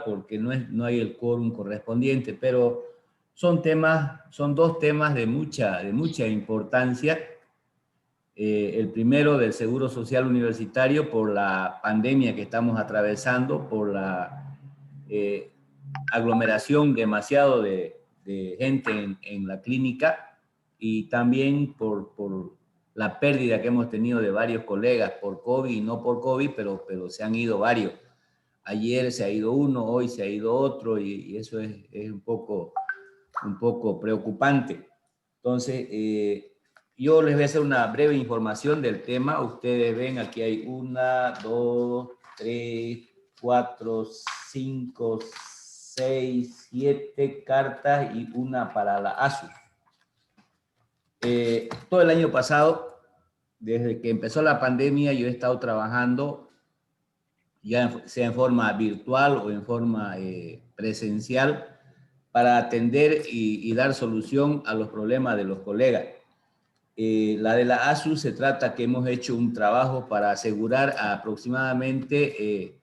porque no hay el quórum correspondiente, pero son dos temas de mucha importancia. El primero del Seguro Social Universitario por la pandemia que estamos atravesando, por la aglomeración demasiado de gente en la clínica, y también por la pérdida que hemos tenido de varios colegas por COVID y no por COVID, pero se han ido varios. Ayer se ha ido uno, hoy se ha ido otro, y eso es un poco preocupante. Entonces, yo les voy a hacer una breve información del tema. Ustedes ven, aquí hay 1, 2, 3, 4, 5, 6, 7 cartas y una para la ASU. Todo el año pasado, desde que empezó la pandemia, yo he estado trabajando, ya sea en forma virtual o en forma presencial, para atender y dar solución a los problemas de los colegas. La de la ASU se trata que hemos hecho un trabajo para asegurar a aproximadamente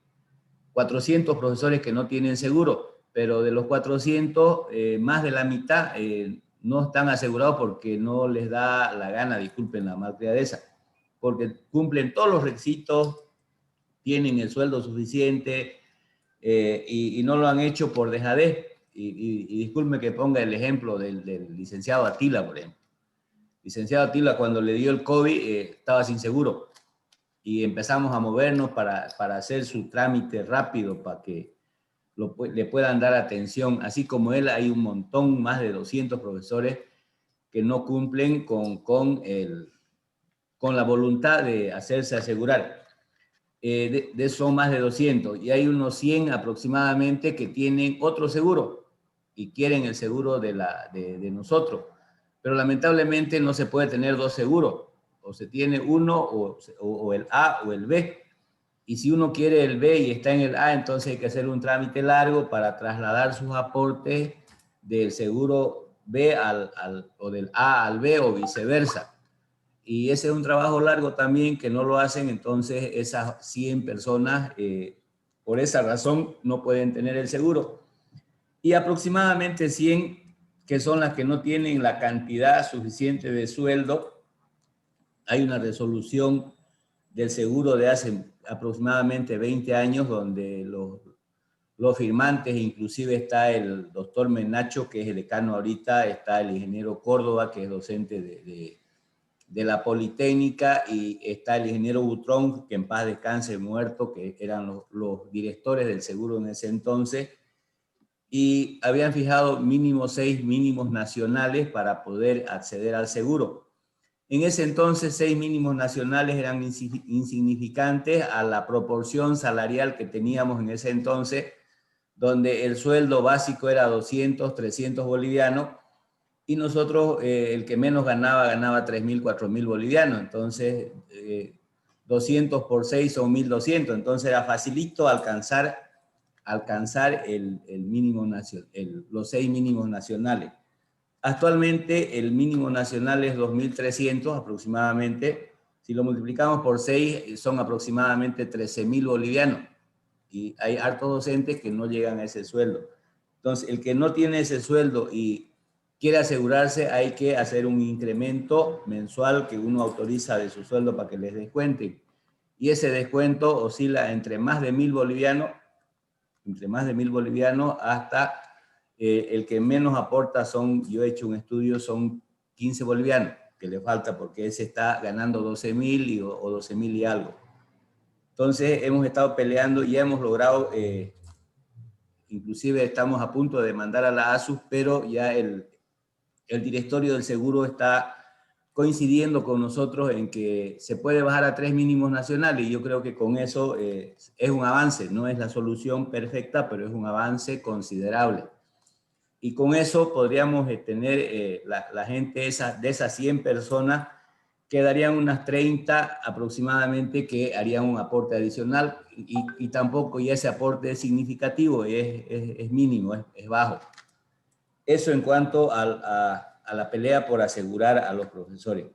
400 profesores que no tienen seguro, pero de los 400, más de la mitad no están asegurados porque no les da la gana, disculpen la malcriadeza, porque cumplen todos los requisitos, tienen el sueldo suficiente, y no lo han hecho por dejadez. Y disculpe que ponga el ejemplo del licenciado Atila, por ejemplo. Licenciado Atila, cuando le dio el COVID, estaba sin seguro, y empezamos a movernos para hacer su trámite rápido, para que le puedan dar atención. Así como él, hay un montón, más de 200 profesores que no cumplen con la voluntad de hacerse asegurar. De son más de 200, y hay unos 100 aproximadamente que tienen otro seguro y quieren el seguro de nosotros. Pero lamentablemente no se puede tener dos seguros, o se tiene uno, o el A o el B. Y si uno quiere el B y está en el A, entonces hay que hacer un trámite largo para trasladar sus aportes del seguro B o del A al B, o viceversa. Y ese es un trabajo largo también que no lo hacen. Entonces esas 100 personas, por esa razón, no pueden tener el seguro. Y aproximadamente 100 que son las que no tienen la cantidad suficiente de sueldo. Hay una resolución del seguro de hace aproximadamente 20 años donde los firmantes, inclusive está el doctor Menacho, que es el decano ahorita, está el ingeniero Córdoba, que es docente de la Politécnica, y está el ingeniero Butrón, que en paz descanse, muerto, que eran los directores del seguro en ese entonces, y habían fijado mínimo 6 mínimos nacionales para poder acceder al seguro. En ese entonces, 6 mínimos nacionales eran insignificantes a la proporción salarial que teníamos en ese entonces, donde el sueldo básico era 200, 300 bolivianos, y nosotros, el que menos ganaba 3.000, 4.000 bolivianos. Entonces, 200 por 6 son 1.200. Entonces era facilito alcanzar el mínimo nacional, los 6 mínimos nacionales. Actualmente el mínimo nacional es 2.300 aproximadamente. Si lo multiplicamos por 6, son aproximadamente 13.000 bolivianos. Y hay hartos docentes que no llegan a ese sueldo. Entonces, el que no tiene ese sueldo y quiere asegurarse, hay que hacer un incremento mensual que uno autoriza de su sueldo para que les descuenten. Y ese descuento oscila entre más de 1.000 bolivianos, hasta el que menos aporta yo he hecho un estudio, son 15 bolivianos que le falta, porque ese está ganando 12.000 o 12.000 y algo. Entonces hemos estado peleando y hemos logrado, inclusive estamos a punto de mandar a la ASUS, pero ya el directorio del seguro está coincidiendo con nosotros en que se puede bajar a 3 mínimos nacionales, y yo creo que con eso es un avance. No es la solución perfecta, pero es un avance considerable. Y con eso podríamos tener la gente de esas 100 personas, quedarían unas 30 aproximadamente que harían un aporte adicional, y tampoco, y ese aporte es significativo, es mínimo, es bajo. Eso en cuanto a la pelea por asegurar a los profesores.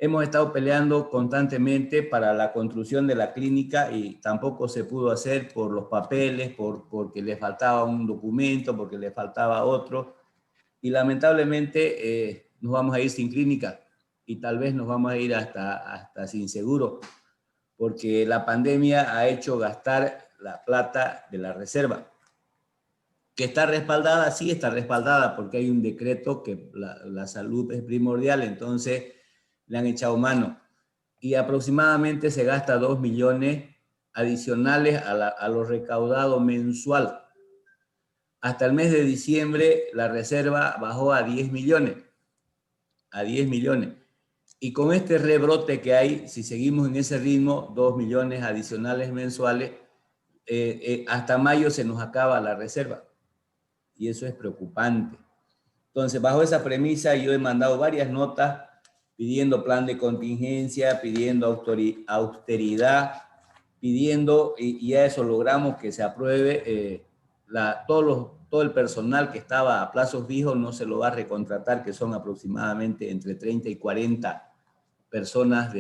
hemos estado peleando constantemente para la construcción de la clínica y tampoco se pudo hacer por los papeles, porque le faltaba un documento, porque le faltaba otro. Y lamentablemente nos vamos a ir sin clínica y tal vez nos vamos a ir hasta sin seguro, porque la pandemia ha hecho gastar la plata de la reserva, que está respaldada, sí está respaldada, porque hay un decreto que la salud es primordial, entonces le han echado mano. Y aproximadamente se gasta 2 millones adicionales a lo recaudado mensual. Hasta el mes de diciembre la reserva bajó a 10 millones. A 10 millones. Y con este rebrote que hay, si seguimos en ese ritmo, 2 millones adicionales mensuales, hasta mayo se nos acaba la reserva. Y eso es preocupante. Entonces, bajo esa premisa, yo he mandado varias notas pidiendo plan de contingencia, pidiendo austeridad, pidiendo, y a eso logramos que se apruebe, todo el personal que estaba a plazos fijos no se lo va a recontratar, que son aproximadamente entre 30 y 40 personas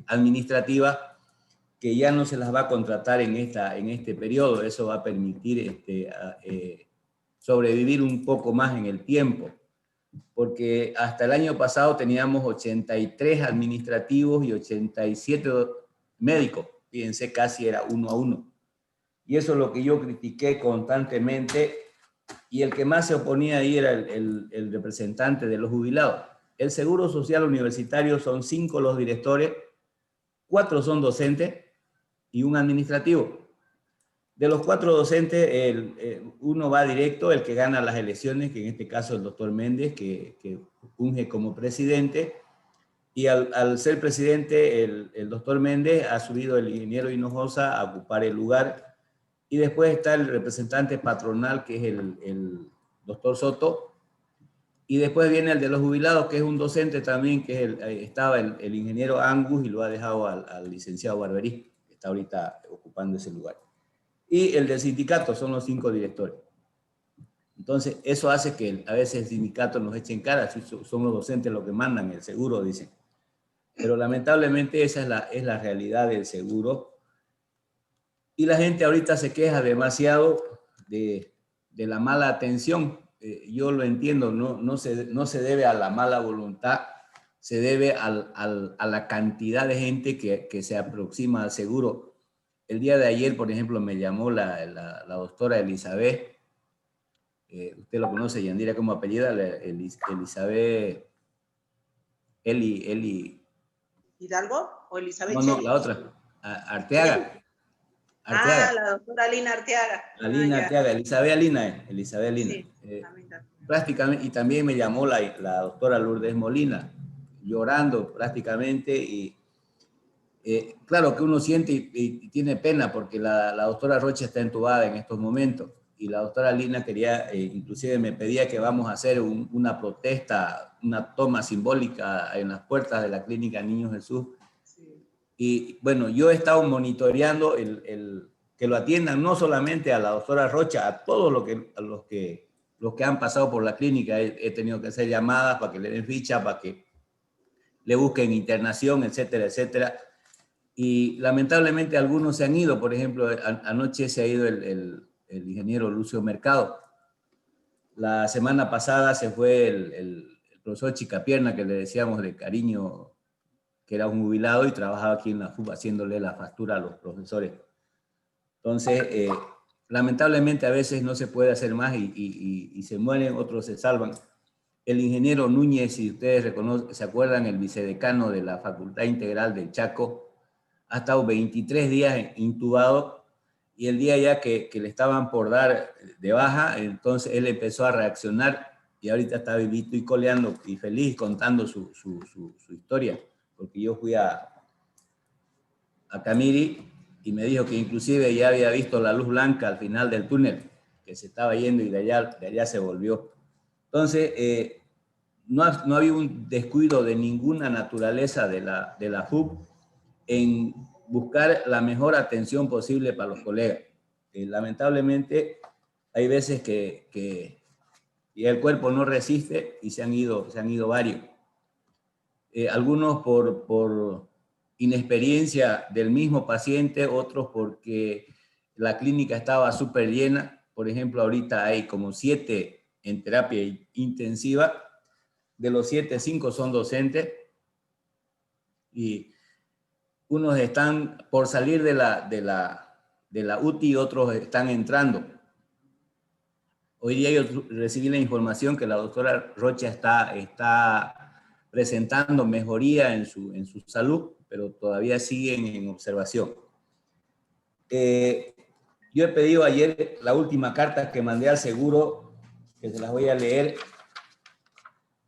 administrativas, que ya no se las va a contratar en este periodo. Eso va a permitir sobrevivir un poco más en el tiempo, porque hasta el año pasado teníamos 83 administrativos y 87 médicos. Fíjense, casi era 1 a 1. Y eso es lo que yo critiqué constantemente, y el que más se oponía ahí era el representante de los jubilados. El Seguro Social Universitario son 5 los directores, 4 son docentes y un administrativo. De los 4 docentes, uno va directo, el que gana las elecciones, que en este caso es el doctor Méndez, que unge como presidente, y al ser presidente, el doctor Méndez ha subido el ingeniero Hinojosa a ocupar el lugar, y después está el representante patronal, que es el doctor Soto, y después viene el de los jubilados, que es un docente también, que estaba el ingeniero Angus, y lo ha dejado al licenciado Barberí, que está ahorita ocupando ese lugar. Y el del sindicato, son los 5 directores. Entonces, eso hace que a veces el sindicato nos eche en cara, son los docentes los que mandan el seguro, dicen. Pero lamentablemente esa es la realidad del seguro. Y la gente ahorita se queja demasiado de la mala atención. Yo lo entiendo, no se debe a la mala voluntad, se debe a la cantidad de gente que se aproxima al seguro. El día de ayer, por ejemplo, me llamó la doctora Elizabeth, usted lo conoce, Yandira, como apellida, Elizabeth, ¿Hidalgo o Elizabeth? No, la otra, Arteaga. Arteaga. La doctora Lina Arteaga. Alina Arteaga, Elizabeth Alina. Sí, Prácticamente, y también me llamó la doctora Lourdes Molina, llorando prácticamente, y claro que uno siente y tiene pena, porque la doctora Rocha está entubada en estos momentos, y la doctora Lina quería, inclusive me pedía que vamos a hacer una protesta, una toma simbólica en las puertas de la Clínica Niño Jesús. Sí. Y bueno, yo he estado monitoreando que lo atiendan no solamente a la doctora Rocha, a todos los que han pasado por la clínica. He tenido que hacer llamadas para que le den ficha, para que le busquen internación, etcétera, etcétera. Y lamentablemente algunos se han ido. Por ejemplo, anoche se ha ido el ingeniero Lucio Mercado. La semana pasada se fue el profesor Chicapierna, que le decíamos de cariño, que era un jubilado y trabajaba aquí en la FUB haciéndole la factura a los profesores. Entonces, lamentablemente a veces no se puede hacer más y se mueren, otros se salvan. El ingeniero Núñez, si ustedes se acuerdan, el vicedecano de la Facultad Integral del Chaco, ha estado 23 días intubado, y el día ya que le estaban por dar de baja, entonces él empezó a reaccionar y ahorita está vivito y coleando y feliz contando su historia, porque yo fui a Camiri y me dijo que inclusive ya había visto la luz blanca al final del túnel, que se estaba yendo, y de allá se volvió. Entonces, no ha habido un descuido de ninguna naturaleza de la FUB en buscar la mejor atención posible para los colegas. Lamentablemente, hay veces que el cuerpo no resiste y se han ido varios. algunos por inexperiencia del mismo paciente, otros porque la clínica estaba súper llena. Por ejemplo, ahorita hay como 7 en terapia intensiva. De los 7, 5 son docentes y unos están por salir de la UTI, otros están entrando. Hoy día yo recibí la información que la doctora Rocha está presentando mejoría en su salud, pero todavía siguen en observación. Yo he pedido ayer la última carta que mandé al seguro, que se las voy a leer.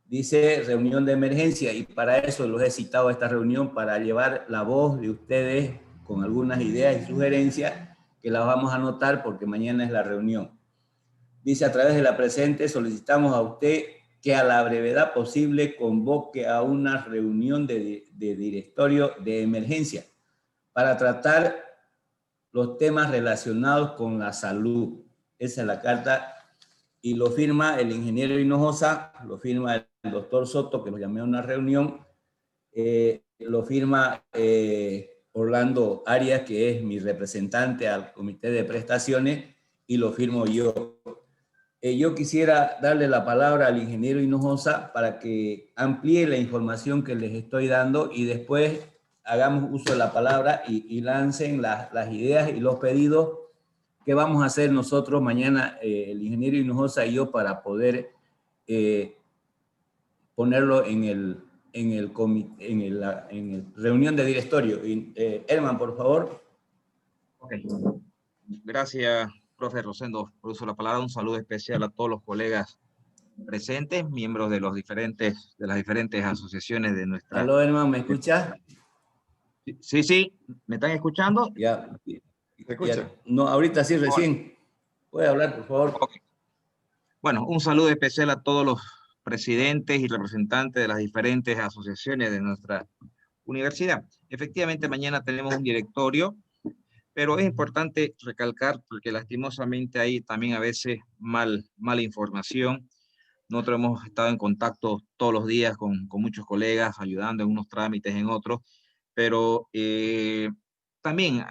Dice reunión de emergencia, y para eso los he citado a esta reunión, para llevar la voz de ustedes con algunas ideas y sugerencias que las vamos a anotar porque mañana es la reunión. Dice: a través de la presente solicitamos a usted que a la brevedad posible convoque a una reunión de directorio de emergencia para tratar los temas relacionados con la salud. Esa es la carta, y lo firma el ingeniero Hinojosa, lo firma el doctor Soto, que lo llamé a una reunión, lo firma Orlando Arias, que es mi representante al comité de prestaciones, y lo firmo yo. Yo quisiera darle la palabra al ingeniero Hinojosa para que amplíe la información que les estoy dando, y después hagamos uso de la palabra y lancen las ideas y los pedidos que vamos a hacer nosotros mañana, el ingeniero Hinojosa y yo, para poder ponerlo en la reunión de directorio. Herman, por favor. Ok. Gracias, profe Rosendo, por uso de la palabra. Un saludo especial a todos los colegas presentes, miembros de las diferentes asociaciones de nuestra... Aló, Herman, ¿me escuchas? Sí, ¿me están escuchando? Ya. ¿Me escucha? No, ahorita sí, recién. ¿Puede hablar, por favor? Okay. Bueno, un saludo especial a todos los presidentes y representantes de las diferentes asociaciones de nuestra universidad. Efectivamente, mañana tenemos un directorio, pero es importante recalcar, porque lastimosamente hay también a veces mala información. Nosotros hemos estado en contacto todos los días con muchos colegas, ayudando en unos trámites, en otros, pero también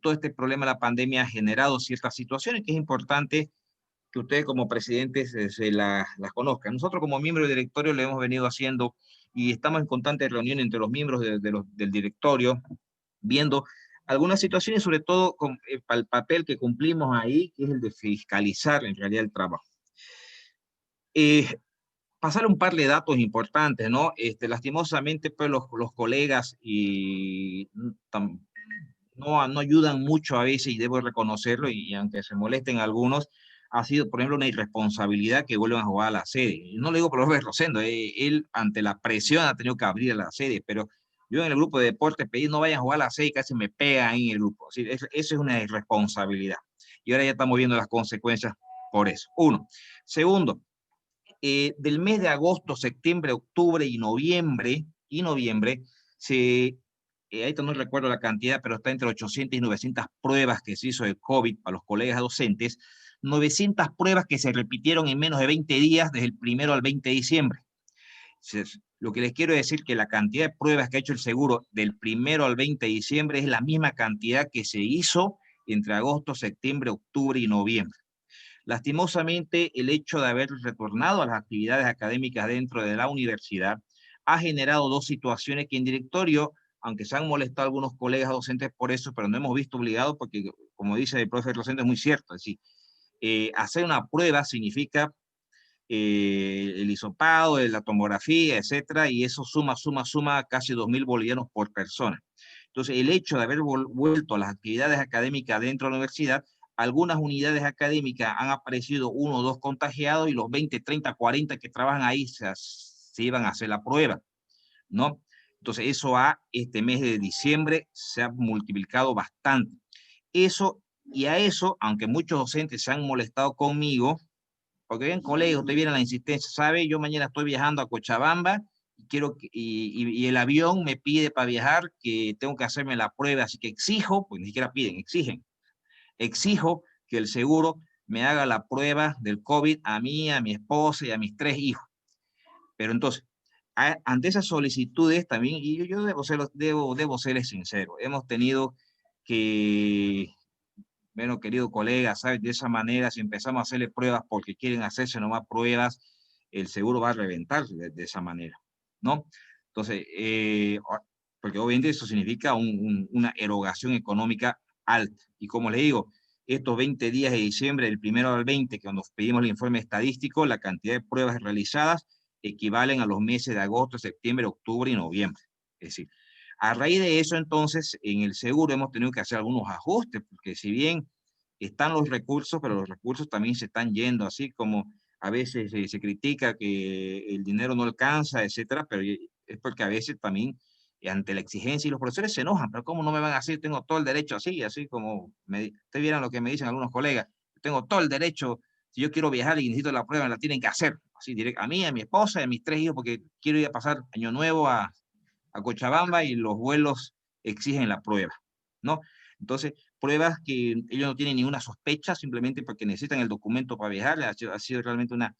todo este problema de la pandemia ha generado ciertas situaciones que es importante que ustedes como presidentes las conozcan. Nosotros como miembros del directorio lo hemos venido haciendo y estamos en constante reunión entre los miembros del directorio, viendo algunas situaciones, sobre todo con el papel que cumplimos ahí, que es el de fiscalizar en realidad el trabajo. Pasar un par de datos importantes, ¿no? Lastimosamente, pues los colegas no ayudan mucho a veces, y debo reconocerlo, y aunque se molesten algunos, ha sido, por ejemplo, una irresponsabilidad que vuelvan a jugar a la sede. No lo digo por Robert Rosendo, él ante la presión ha tenido que abrir a la sede, pero yo en el grupo de deporte pedí no vayan a jugar a la sede y casi me pegan ahí en el grupo. Así, eso es una irresponsabilidad. Y ahora ya estamos viendo las consecuencias por eso. Uno. Segundo, del mes de agosto, septiembre, octubre y noviembre, ahorita no recuerdo la cantidad, pero está entre 800 y 900 pruebas que se hizo de COVID para los colegas docentes, 900 pruebas que se repitieron en menos de 20 días, desde el 1 al 20 de diciembre. Entonces, lo que les quiero decir que la cantidad de pruebas que ha hecho el seguro del 1 al 20 de diciembre es la misma cantidad que se hizo entre agosto, septiembre, octubre y noviembre. Lastimosamente, el hecho de haber retornado a las actividades académicas dentro de la universidad ha generado dos situaciones que en directorio, aunque se han molestado algunos colegas docentes por eso, pero no hemos visto obligado, porque como dice el profe docente es muy cierto, es decir, hacer una prueba significa el hisopado, la tomografía, etcétera, y eso suma casi 2.000 bolivianos por persona. Entonces, el hecho de haber vuelto a las actividades académicas dentro de la universidad, algunas unidades académicas han aparecido 1 o 2 contagiados, y los 20, 30, 40 que trabajan ahí se iban a hacer la prueba, ¿no? Entonces, eso este mes de diciembre se ha multiplicado bastante. Y a eso, aunque muchos docentes se han molestado conmigo, porque bien, colega, usted viene a la insistencia, ¿sabe? Yo mañana estoy viajando a Cochabamba y el avión me pide para viajar que tengo que hacerme la prueba, así que exijo, pues ni siquiera piden, exijo que el seguro me haga la prueba del COVID a mí, a mi esposa y a mis 3 hijos. Pero entonces, ante esas solicitudes también, y yo debo serles sincero, hemos tenido que, bueno, querido colega, ¿sabes? De esa manera, si empezamos a hacerle pruebas porque quieren hacerse nomás pruebas, el seguro va a reventar de esa manera, ¿no? Entonces, porque obviamente eso significa una erogación económica alta. Y como le digo, estos 20 días de diciembre, del 1 al 20, que cuando pedimos el informe estadístico, la cantidad de pruebas realizadas equivalen a los meses de agosto, septiembre, octubre y noviembre. Es decir, a raíz de eso, entonces, en el seguro hemos tenido que hacer algunos ajustes, porque si bien están los recursos, pero los recursos también se están yendo, así como a veces se critica que el dinero no alcanza, etcétera, pero es porque a veces también ante la exigencia y los profesores se enojan, pero ¿cómo no me van a hacer? Tengo todo el derecho así, así como ustedes vieran lo que me dicen algunos colegas, tengo todo el derecho, si yo quiero viajar y necesito la prueba, me la tienen que hacer, así directo, a mí, a mi esposa, a mis 3 hijos, porque quiero ir a pasar Año Nuevo a Cochabamba y los vuelos exigen la prueba, ¿no? Entonces, pruebas que ellos no tienen ninguna sospecha, simplemente porque necesitan el documento para viajar, ha sido realmente una,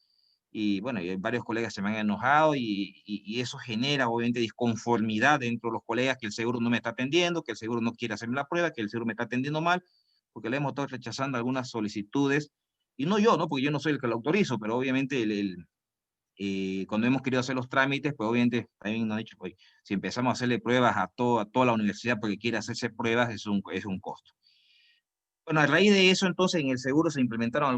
y bueno, y varios colegas se me han enojado y eso genera obviamente disconformidad dentro de los colegas, que el seguro no me está atendiendo, que el seguro no quiere hacerme la prueba, que el seguro me está atendiendo mal, porque le hemos estado rechazando algunas solicitudes, y no yo, ¿no? Porque yo no soy el que lo autorizo, pero obviamente cuando hemos querido hacer los trámites, pues obviamente también nos han dicho, pues, si empezamos a hacerle pruebas a toda la universidad porque quiere hacerse pruebas, es un costo. Bueno, a raíz de eso, entonces, en el seguro se implementaron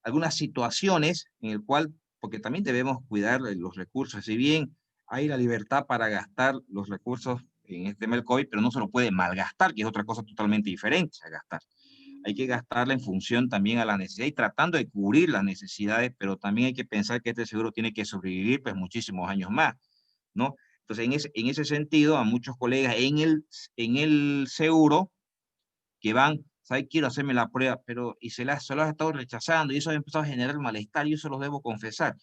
algunas situaciones en el cual, porque también debemos cuidar los recursos, si bien hay la libertad para gastar los recursos en este tema del COVID, pero no se lo puede malgastar, que es otra cosa totalmente diferente a gastar. Hay que gastarla en función también a la necesidad y tratando de cubrir las necesidades, pero también hay que pensar que este seguro tiene que sobrevivir pues muchísimos años más, ¿no? Entonces, en ese sentido, a muchos colegas en el seguro que van, ¿sabes? Quiero hacerme la prueba, pero y se las ha estado rechazando y eso ha empezado a generar malestar y eso lo debo confesar.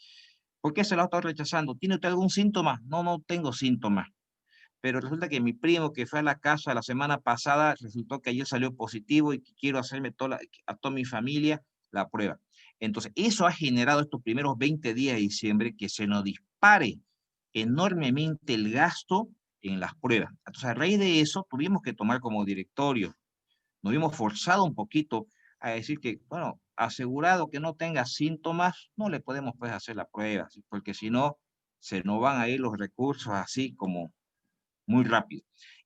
¿Por qué se lo ha estado rechazando? ¿Tiene usted algún síntoma? No, no tengo síntomas. Pero resulta que mi primo que fue a la casa la semana pasada, resultó que ayer salió positivo y que quiero hacerme a toda mi familia la prueba. Entonces, eso ha generado estos primeros 20 días de diciembre que se nos dispare enormemente el gasto en las pruebas. Entonces, a raíz de eso, tuvimos que tomar como directorio, nos vimos forzado un poquito a decir que, bueno, asegurado que no tenga síntomas, no le podemos pues hacer la prueba, porque si no, se nos van a ir los recursos así como muy rápido.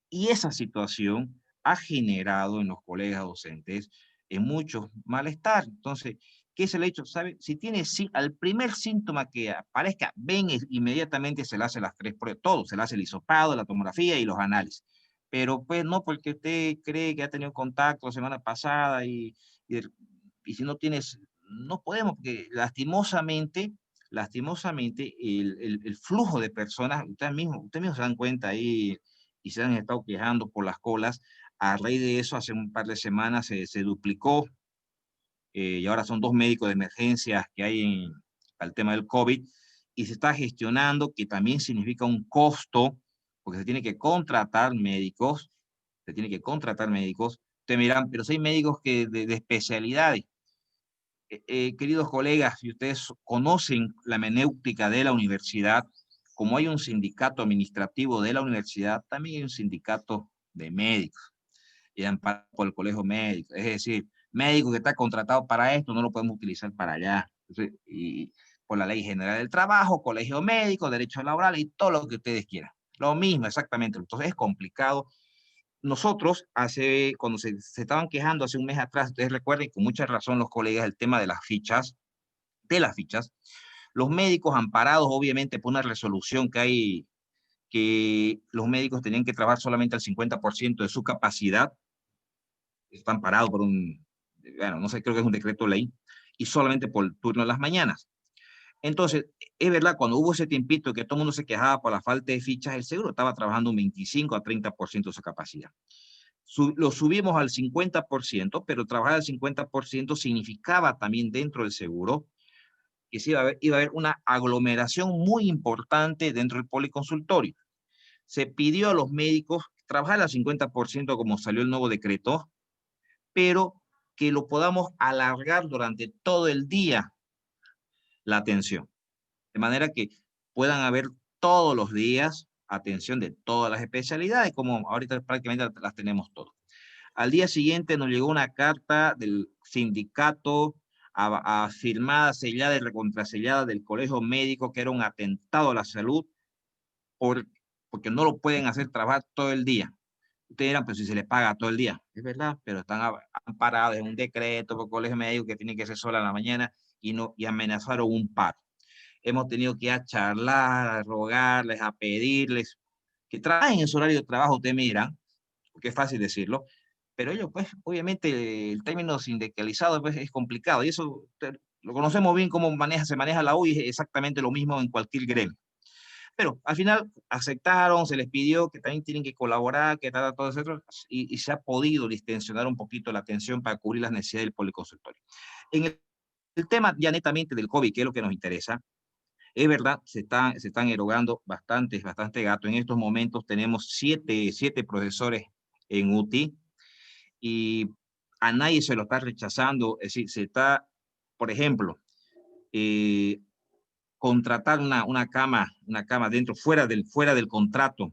Y esa situación ha generado en los colegas docentes mucho malestar. Entonces, ¿qué es el hecho? ¿Sabe? Si tiene al primer síntoma que aparezca, ven inmediatamente se le hace las 3 pruebas, todo, se le hace el hisopado, la tomografía y los análisis. Pero pues no, porque usted cree que ha tenido contacto la semana pasada y si no tienes, no podemos, porque lastimosamente el flujo de personas, ustedes mismos se dan cuenta ahí y se han estado quejando por las colas. A raíz de eso, hace un par de semanas se duplicó y ahora son 2 médicos de emergencia que hay al tema del COVID y se está gestionando, que también significa un costo, porque se tiene que contratar médicos, Ustedes miran, pero si hay médicos de especialidades. Queridos colegas, si ustedes conocen la menéutica de la universidad, como hay un sindicato administrativo de la universidad, también hay un sindicato de médicos, y amparado por el colegio médico. Es decir, médico que está contratado para esto, no lo podemos utilizar para allá. Entonces, y por la Ley General del Trabajo, colegio médico, derechos laborales y todo lo que ustedes quieran. Lo mismo, exactamente. Entonces es complicado. Nosotros, cuando se estaban quejando hace un mes atrás, ustedes recuerden con mucha razón los colegas el tema de las fichas, los médicos amparados obviamente por una resolución que hay, que los médicos tenían que trabajar solamente al 50% de su capacidad, están parados por bueno, no sé, creo que es un decreto ley, y solamente por el turno de las mañanas. Entonces, es verdad, cuando hubo ese tiempito que todo el mundo se quejaba por la falta de fichas, el seguro estaba trabajando un 25 a 30% de su capacidad. Lo subimos al 50%, pero trabajar al 50% significaba también dentro del seguro que iba a haber una aglomeración muy importante dentro del policonsultorio. Se pidió a los médicos trabajar al 50% como salió el nuevo decreto, pero que lo podamos alargar durante todo el día la atención. de manera que puedan haber todos los días atención de todas las especialidades, como ahorita prácticamente las tenemos todas. Al día siguiente nos llegó una carta del sindicato firmada, sellada y recontrasellada del colegio médico, que era un atentado a la salud, porque no lo pueden hacer trabajar todo el día. Ustedes dirán, pues si se les paga todo el día. Es verdad, pero están amparados en un decreto por colegio médico que tiene que ser sola en la mañana y amenazaron un paro. Hemos tenido que ir a charlar, a rogarles, a pedirles que trabajen en su horario de trabajo, ustedes me dirán, porque es fácil decirlo, pero ellos, pues, obviamente, el término sindicalizado pues, es complicado, y eso lo conocemos bien cómo se maneja la U, y es exactamente lo mismo en cualquier gremio. Pero al final aceptaron, se les pidió que también tienen que colaborar, que todo eso, y se ha podido distensionar un poquito la atención para cubrir las necesidades del policonsultorio. En el tema ya netamente del COVID, que es lo que nos interesa, es verdad, se están erogando bastante gato. En estos momentos tenemos siete profesores en UTI y a nadie se lo está rechazando. Es decir, se está, por ejemplo, contratar una cama dentro, fuera del contrato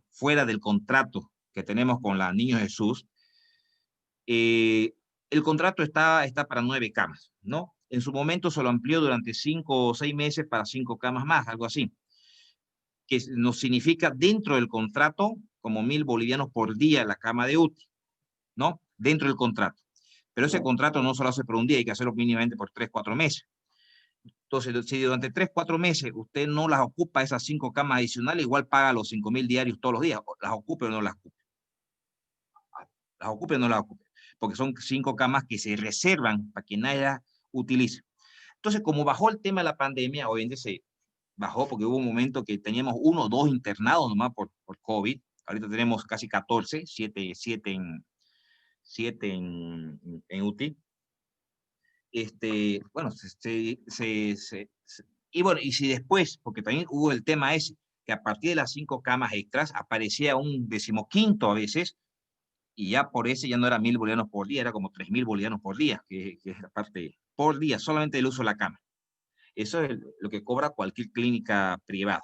que tenemos con la Niño Jesús. El contrato está para 9 camas, ¿no? En su momento se lo amplió durante 5 o 6 meses para 5 camas más, algo así, que nos significa dentro del contrato como 1.000 bolivianos por día la cama de UTI, ¿no? Dentro del contrato. Pero ese contrato no se lo hace por un día, hay que hacerlo mínimamente por 3, 4 meses. Entonces, si durante 3, 4 meses usted no las ocupa, esas 5 camas adicionales, igual paga los 5.000 diarios todos los días, las ocupe o no las ocupe. Las ocupe o no las ocupe, porque son 5 camas que se reservan para que nadie las utilice. Entonces, como bajó el tema de la pandemia, obviamente se bajó porque hubo un momento que teníamos 1 o 2 internados nomás por COVID. Ahorita tenemos casi 14, 7 en UTI. Bueno, y bueno, y si después, porque también hubo el tema ese, que a partir de las 5 camas extras aparecía un 15º a veces, y ya por ese ya no era 1.000 bolivianos por día, era como 3.000 bolivianos por día, que es la parte por día, solamente el uso de la cama. Eso es lo que cobra cualquier clínica privada,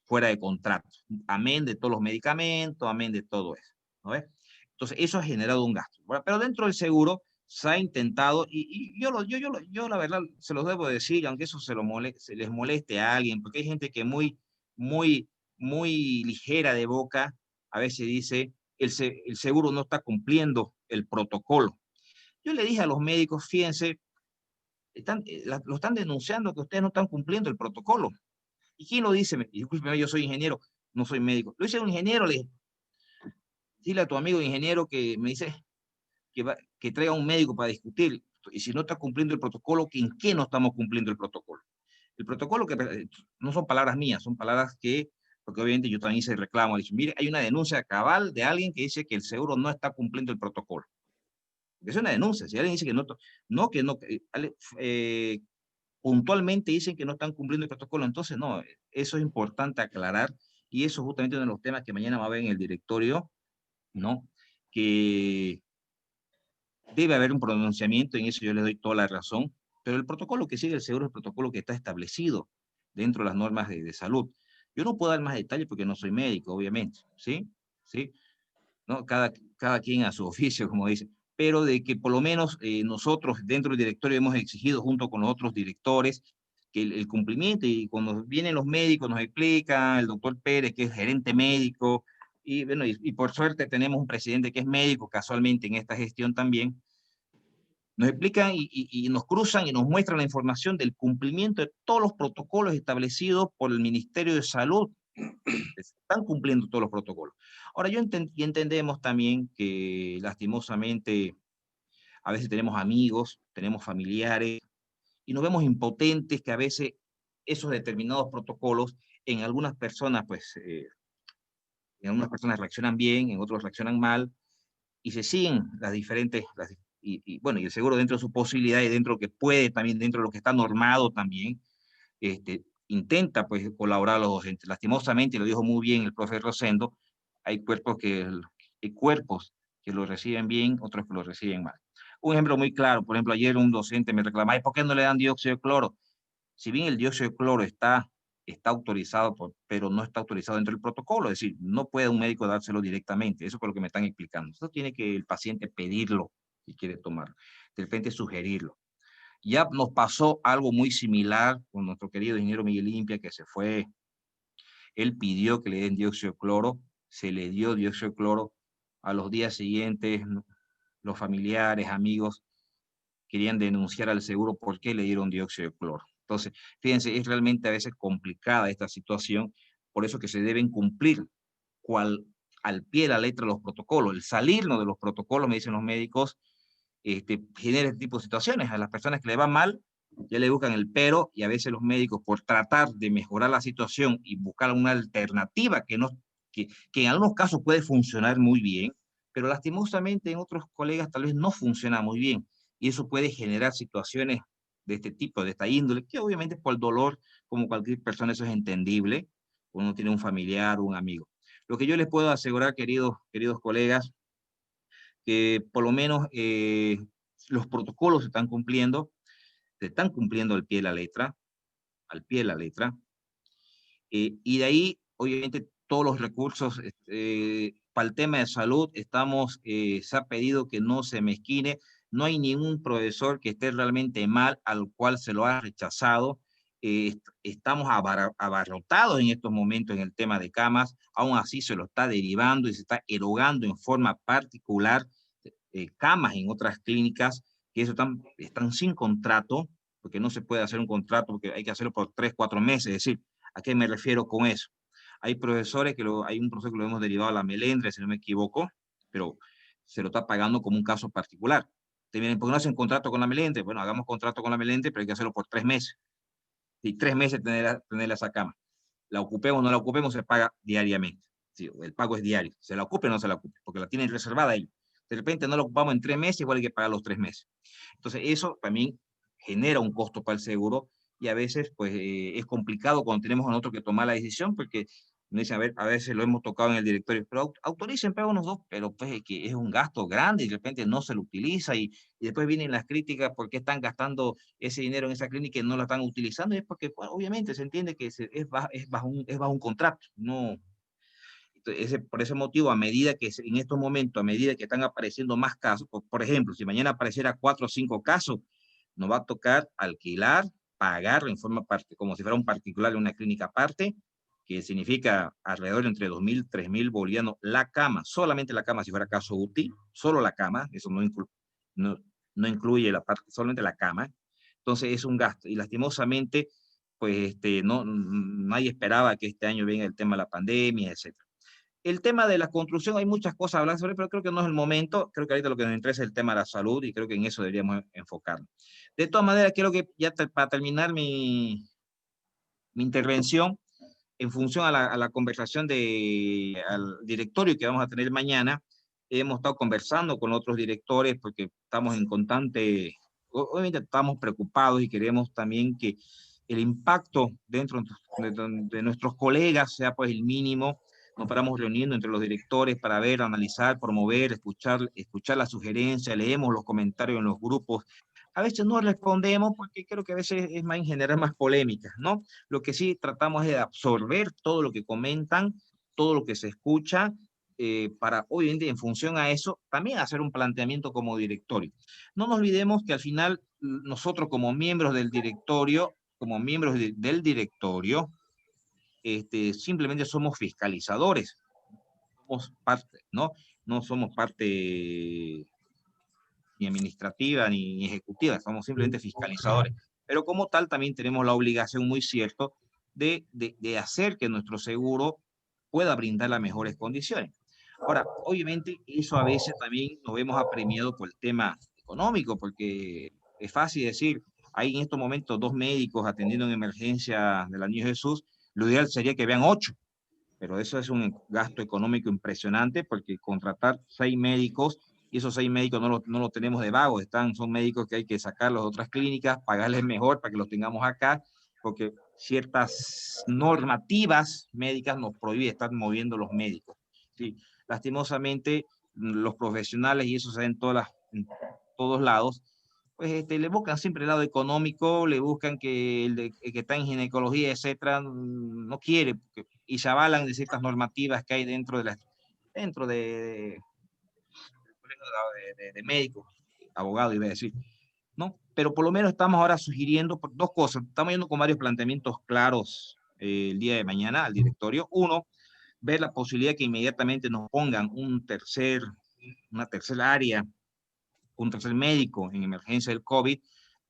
fuera de contrato, amén de todos los medicamentos, amén de todo eso, ¿no ves? Entonces, eso ha generado un gasto. Bueno, pero dentro del seguro se ha intentado, y yo la verdad se los debo decir, aunque eso se les moleste a alguien, porque hay gente que muy ligera de boca, a veces dice, el seguro no está cumpliendo el protocolo. Yo le dije a los médicos, fíjense, lo están denunciando que ustedes no están cumpliendo el protocolo. ¿Y quién lo dice? Discúlpeme, yo soy ingeniero, no soy médico. Lo dice un ingeniero, le dije, dile a tu amigo ingeniero que me dice que traiga un médico para discutir. Y si no está cumpliendo el protocolo, ¿en qué no estamos cumpliendo el protocolo? El protocolo que no son palabras mías, son palabras que, porque obviamente yo también hice reclamo, dije, mire, hay una denuncia cabal de alguien que dice que el seguro no está cumpliendo el protocolo. Es una denuncia, si alguien dice que puntualmente dicen que no están cumpliendo el protocolo, entonces no, eso es importante aclarar, y eso es justamente uno de los temas que mañana va a ver en el directorio, ¿no? Que debe haber un pronunciamiento, en eso yo le doy toda la razón, pero el protocolo que sigue el seguro es el protocolo que está establecido dentro de las normas de salud. Yo no puedo dar más detalles porque no soy médico, obviamente, ¿sí? ¿Sí? ¿No? Cada quien a su oficio, como dice, pero de que por lo menos nosotros dentro del directorio hemos exigido junto con los otros directores que el cumplimiento, y cuando vienen los médicos nos explican, el doctor Pérez, que es gerente médico, y bueno, y por suerte tenemos un presidente que es médico casualmente en esta gestión también, nos explican y nos cruzan y nos muestran la información del cumplimiento de todos los protocolos establecidos por el Ministerio de Salud. Están cumpliendo todos los protocolos. Ahora, y entendemos también que lastimosamente a veces tenemos amigos, tenemos familiares, y nos vemos impotentes que a veces esos determinados protocolos en algunas personas, pues, en algunas personas reaccionan bien, en otros reaccionan mal, y se siguen bueno, y el seguro dentro de sus posibilidades, dentro de lo que puede también, dentro de lo que está normado también, intenta pues colaborar a los docentes. Lastimosamente, lo dijo muy bien el profe Rosendo, hay cuerpos que lo reciben bien, otros que lo reciben mal. Un ejemplo muy claro, por ejemplo, ayer un docente me reclamaba, ¿por qué no le dan dióxido de cloro? Si bien el dióxido de cloro está está autorizado, pero no está autorizado dentro del protocolo. Es decir, no puede un médico dárselo directamente. Eso es lo que me están explicando. Esto tiene que el paciente pedirlo si quiere tomarlo. De repente sugerirlo. Ya nos pasó algo muy similar con nuestro querido ingeniero Miguel Limpia, que se fue. Él pidió que le den dióxido de cloro, se le dio dióxido de cloro. A los días siguientes, los familiares, amigos, querían denunciar al seguro por qué le dieron dióxido de cloro. Entonces, fíjense, es realmente a veces complicada esta situación, por eso que se deben cumplir al pie de la letra los protocolos. El salirnos de los protocolos, me dicen los médicos, genera este tipo de situaciones. A las personas que le va mal, ya le buscan el pero, y a veces los médicos, por tratar de mejorar la situación y buscar una alternativa que en algunos casos puede funcionar muy bien, pero lastimosamente en otros colegas tal vez no funciona muy bien, y eso puede generar situaciones de este tipo, de esta índole, que obviamente por el dolor, como cualquier persona, eso es entendible, uno tiene un familiar o un amigo. Lo que yo les puedo asegurar, queridos colegas, que por lo menos los protocolos se están cumpliendo al pie de la letra, al pie de la letra, y de ahí, obviamente, todos los recursos para el tema de salud, se ha pedido que no se mezquine, no hay ningún profesor que esté realmente mal al cual se lo ha rechazado. Estamos abarrotados en estos momentos en el tema de camas, aún así se lo está derivando y se está erogando en forma particular camas en otras clínicas que eso están sin contrato, porque no se puede hacer un contrato, porque hay que hacerlo por 3, 4 meses. Es decir, ¿a qué me refiero con eso? Hay profesores hay un profesor que lo hemos derivado a la Melendre, si no me equivoco, pero se lo está pagando como un caso particular. Te vienen, ¿por qué no hacen contrato con la Melendre? Bueno, hagamos contrato con la Melendre, pero hay que hacerlo por 3 meses. Y 3 meses tener esa cama. La ocupemos o no la ocupemos, se paga diariamente. Sí, el pago es diario. Se la ocupe o no se la ocupe, porque la tienen reservada ellos. De repente no la ocupamos en 3 meses, igual hay que pagar los 3 meses. Entonces, eso también genera un costo para el seguro, y a veces pues es complicado cuando tenemos a nosotros que tomar la decisión, porque me dicen, a veces lo hemos tocado en el directorio, pero autoricen, pagan unos dos, pero pues es que es un gasto grande y de repente no se lo utiliza, y después vienen las críticas porque están gastando ese dinero en esa clínica y no la están utilizando, y es porque bueno, obviamente se entiende que es bajo un contrato, no. Por ese motivo, a medida que en estos momentos, a medida que están apareciendo más casos, por ejemplo, si mañana apareciera 4 o 5 casos, nos va a tocar alquilar, pagar en forma parte, como si fuera un particular en una clínica aparte, que significa alrededor de entre 2.000, 3.000 bolivianos la cama, solamente la cama, si fuera caso útil, solo la cama, eso no incluye la parte, solamente la cama. Entonces es un gasto, y lastimosamente, pues nadie esperaba que este año venga el tema de la pandemia, etc. El tema de la construcción, hay muchas cosas a hablar sobre, pero creo que no es el momento. Creo que ahorita lo que nos interesa es el tema de la salud, y creo que en eso deberíamos enfocarnos. De todas maneras, quiero que ya para terminar mi intervención, en función a la conversación al directorio que vamos a tener mañana, hemos estado conversando con otros directores porque estamos en constante, obviamente estamos preocupados y queremos también que el impacto dentro de nuestros colegas sea pues el mínimo. Nos paramos reuniendo entre los directores para ver, analizar, promover, escuchar las sugerencias, leemos los comentarios en los grupos. A veces no respondemos porque creo que a veces es más en generar más polémicas, ¿no? Lo que sí tratamos es de absorber todo lo que comentan, todo lo que se escucha, para obviamente en función a eso también hacer un planteamiento como directorio. No nos olvidemos que al final nosotros como miembros del directorio, simplemente somos fiscalizadores, somos parte, ¿no? No somos parte ni administrativa ni ejecutiva, somos simplemente fiscalizadores. Pero como tal también tenemos la obligación, muy cierto, de hacer que nuestro seguro pueda brindar las mejores condiciones. Ahora, obviamente eso a veces también nos vemos apremiados por el tema económico, porque es fácil decir, hay en estos momentos 2 médicos atendiendo en emergencia de la Niño Jesús, lo ideal sería que vean 8, pero eso es un gasto económico impresionante, porque contratar 6 médicos, y esos 6 médicos no lo tenemos de vagos, son médicos que hay que sacarlos de otras clínicas, pagarles mejor para que los tengamos acá, porque ciertas normativas médicas nos prohíben estar moviendo los médicos. Sí, lastimosamente, los profesionales, y eso se ve en todos lados, pues le buscan siempre el lado económico, le buscan que el que está en ginecología, etcétera, no quiere, y se avalan de ciertas normativas que hay dentro de médicos, abogados, iba a decir, ¿no? Pero por lo menos estamos ahora sugiriendo dos cosas. Estamos yendo con varios planteamientos claros el día de mañana al directorio. Uno, ver la posibilidad que inmediatamente nos pongan una tercera área, un tercer médico en emergencia del COVID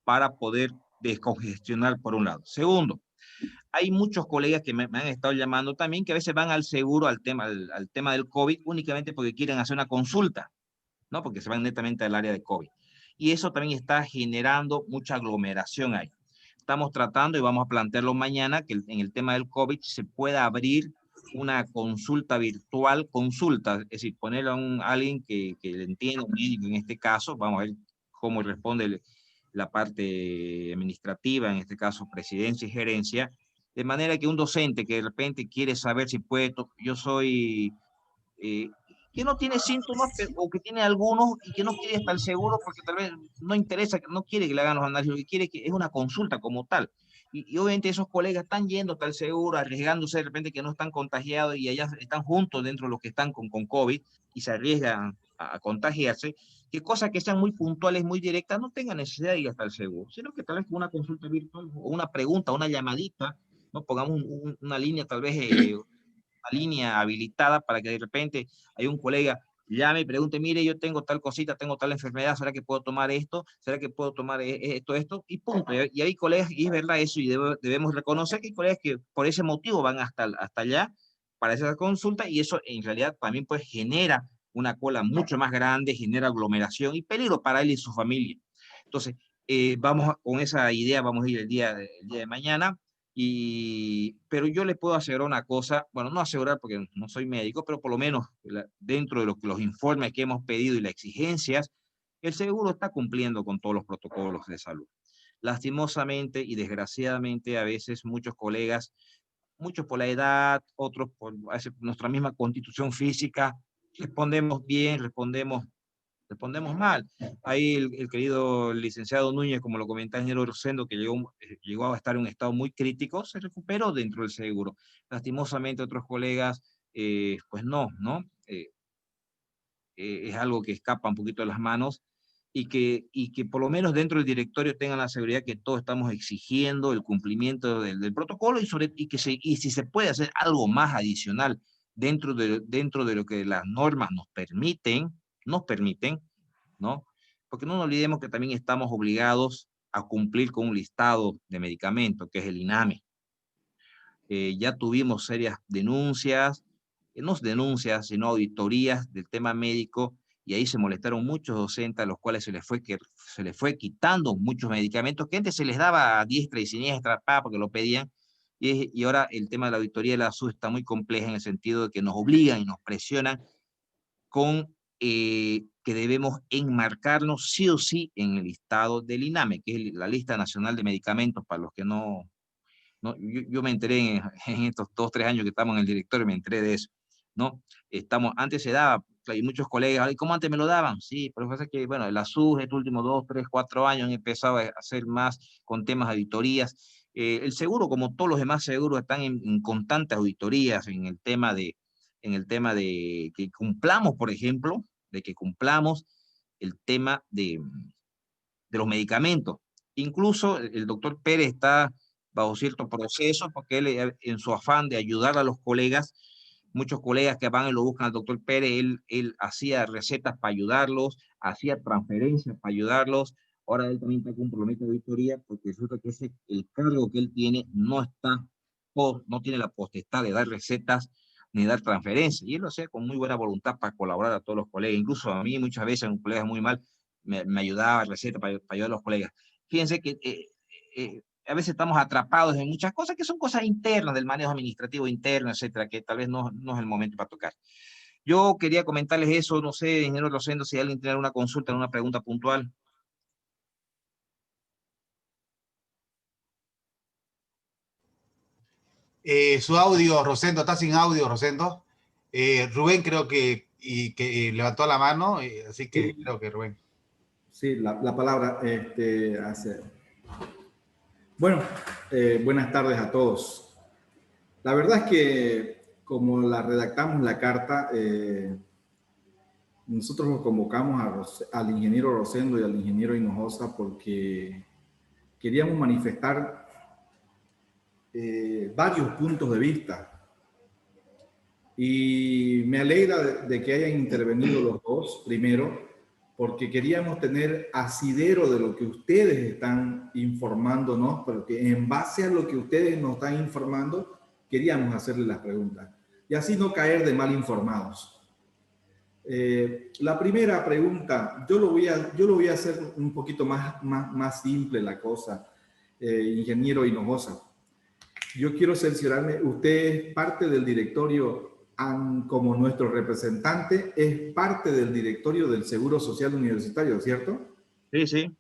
para poder descongestionar por un lado. Segundo, hay muchos colegas que me han estado llamando también que a veces van al seguro, al tema del COVID, únicamente porque quieren hacer una consulta, ¿no? Porque se van netamente al área de COVID. Y eso también está generando mucha aglomeración ahí. Estamos tratando y vamos a plantearlo mañana que en el tema del COVID se pueda abrir una consulta virtual, es decir, poner a alguien que le entienda, un médico en este caso, vamos a ver cómo responde la parte administrativa, en este caso presidencia y gerencia, de manera que un docente que de repente quiere saber si puede, yo soy que no tiene síntomas o que tiene algunos y que no quiere estar seguro porque tal vez no interesa, no quiere que le hagan los análisis, lo que quiere que es una consulta como tal. Y obviamente esos colegas están yendo tal seguro, arriesgándose de repente que no están contagiados y allá están juntos dentro de los que están con COVID y se arriesgan a contagiarse, que cosas que sean muy puntuales, muy directas, no tengan necesidad de ir hasta el seguro, sino que tal vez con una consulta virtual o una pregunta, una llamadita, no pongamos una línea tal vez línea habilitada para que de repente hay un colega llame y pregunte, mire, yo tengo tal cosita, tengo tal enfermedad, ¿será que puedo tomar esto? ¿Será que puedo tomar esto? Y punto. Y hay colegas, y es verdad eso, y debemos reconocer que hay colegas que por ese motivo van hasta allá para esa consulta, y eso en realidad también pues genera una cola mucho más grande, genera aglomeración y peligro para él y su familia. Entonces, con esa idea, vamos a ir el día de mañana. Pero yo le puedo asegurar una cosa, bueno, no asegurar porque no soy médico, pero por lo menos dentro de los informes que hemos pedido y las exigencias, el seguro está cumpliendo con todos los protocolos de salud. Lastimosamente y desgraciadamente, a veces muchos colegas, muchos por la edad, otros por nuestra misma constitución física, respondemos bien, respondemos mal. Ahí el querido licenciado Núñez, como lo comentaba el ingeniero Rosendo, que llegó a estar en un estado muy crítico, se recuperó dentro del seguro. Lastimosamente otros colegas, pues no. Es algo que escapa un poquito de las manos y que por lo menos dentro del directorio tengan la seguridad que todos estamos exigiendo el cumplimiento del protocolo y si se puede hacer algo más adicional dentro de lo que las normas nos permiten, ¿no? Porque no nos olvidemos que también estamos obligados a cumplir con un listado de medicamentos, que es el INAME. Ya tuvimos serias denuncias, no denuncias, sino auditorías del tema médico, y ahí se molestaron muchos docentes a los cuales se les fue quitando muchos medicamentos que antes se les daba a diestra y siniestra, porque lo pedían, y ahora el tema de la auditoría de la SUS está muy compleja en el sentido de que nos obligan y nos presionan con que debemos enmarcarnos sí o sí en el listado del INAME, que es la lista nacional de medicamentos. Para los que no yo me enteré en estos 2-3 años que estamos en el directorio, me enteré de eso, ¿no? Antes se daba, hay muchos colegas, ¿y cómo antes me lo daban? Sí, pero pasa que, bueno, la SUS estos últimos 2, 3, 4 años han empezado a hacer más con temas de auditorías. El seguro, como todos los demás seguros, están en constantes auditorías en el tema de que cumplamos, por ejemplo, de que cumplamos el tema de los medicamentos. Incluso el doctor Pérez está bajo cierto proceso porque él, en su afán de ayudar a los colegas, muchos colegas que van y lo buscan al doctor Pérez, él hacía recetas para ayudarlos, hacía transferencias para ayudarlos. Ahora él también está con un compromiso de auditoría porque resulta que el cargo que él tiene no tiene la potestad de dar recetas ni dar transferencias. Y él lo hace con muy buena voluntad para colaborar a todos los colegas. Incluso a mí muchas veces un colega muy mal me ayudaba, receta para ayudar a los colegas. Fíjense que a veces estamos atrapados en muchas cosas que son cosas internas del manejo administrativo interno, etcétera, que tal vez no es el momento para tocar. Yo quería comentarles eso, no sé, ingeniero Rosendo, si alguien tiene alguna consulta, alguna pregunta puntual. Su audio, Rosendo, está sin audio, Rosendo. Rubén creo que levantó la mano, así que Sí. creo que Rubén. Sí, la palabra. Bueno, buenas tardes a todos. La verdad es que como la redactamos la carta, nosotros nos convocamos al ingeniero Rosendo y al ingeniero Hinojosa porque queríamos manifestar varios puntos de vista. Y me alegra de que hayan intervenido los dos primero, porque queríamos tener asidero de lo que ustedes están informándonos, porque en base a lo que ustedes nos están informando, queríamos hacerles las preguntas. Y así no caer de mal informados. La primera pregunta, yo lo voy a hacer un poquito más simple la cosa, ingeniero Hinojosa. Yo quiero cerciorarme, usted es parte del directorio, como nuestro representante, es parte del directorio del Seguro Social Universitario, ¿cierto? Sí, sí.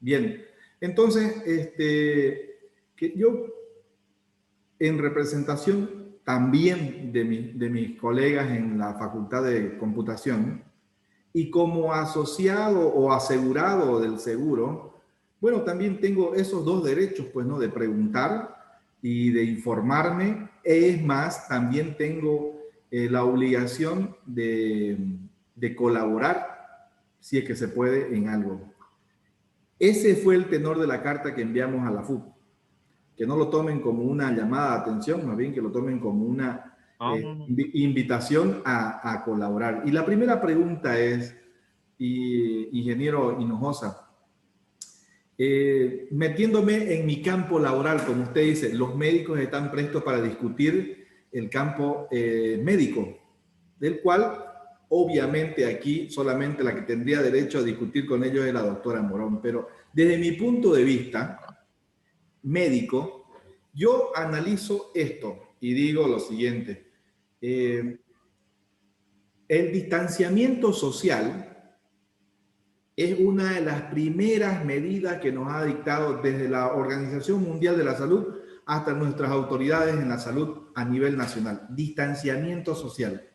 Bien, entonces, que yo, en representación también de mis colegas en la Facultad de Computación, y como asociado o asegurado del seguro, bueno, también tengo esos dos derechos, pues, ¿no? De preguntar y de informarme. Es más, también tengo la obligación de colaborar, si es que se puede, en algo. Ese fue el tenor de la carta que enviamos a la FUP. Que no lo tomen como una llamada de atención, más bien que lo tomen como una invitación a colaborar. Y la primera pregunta es, ingeniero Hinojosa, metiéndome en mi campo laboral, como usted dice, los médicos están prestos para discutir el campo médico, del cual obviamente aquí solamente la que tendría derecho a discutir con ellos es la doctora Morón, pero desde mi punto de vista médico, yo analizo esto y digo lo siguiente: el distanciamiento social es una de las primeras medidas que nos ha dictado desde la Organización Mundial de la Salud hasta nuestras autoridades en la salud a nivel nacional. Distanciamiento social.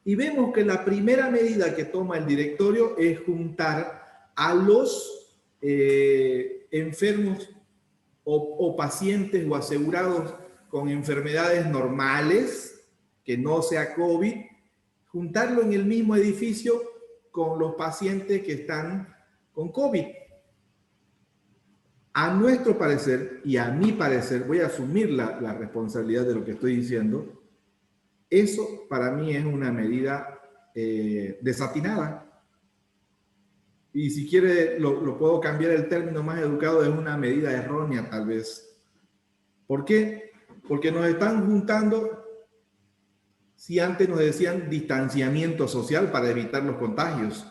Y vemos que la primera medida que toma el directorio es juntar a los enfermos o pacientes o asegurados con enfermedades normales, que no sea COVID, juntarlo en el mismo edificio con los pacientes que están con COVID. A nuestro parecer, y a mi parecer, voy a asumir la responsabilidad de lo que estoy diciendo, eso para mí es una medida desatinada. Y si quiere, lo puedo cambiar el término más educado, es una medida errónea tal vez. ¿Por qué? Porque nos están juntando, si antes nos decían distanciamiento social para evitar los contagios.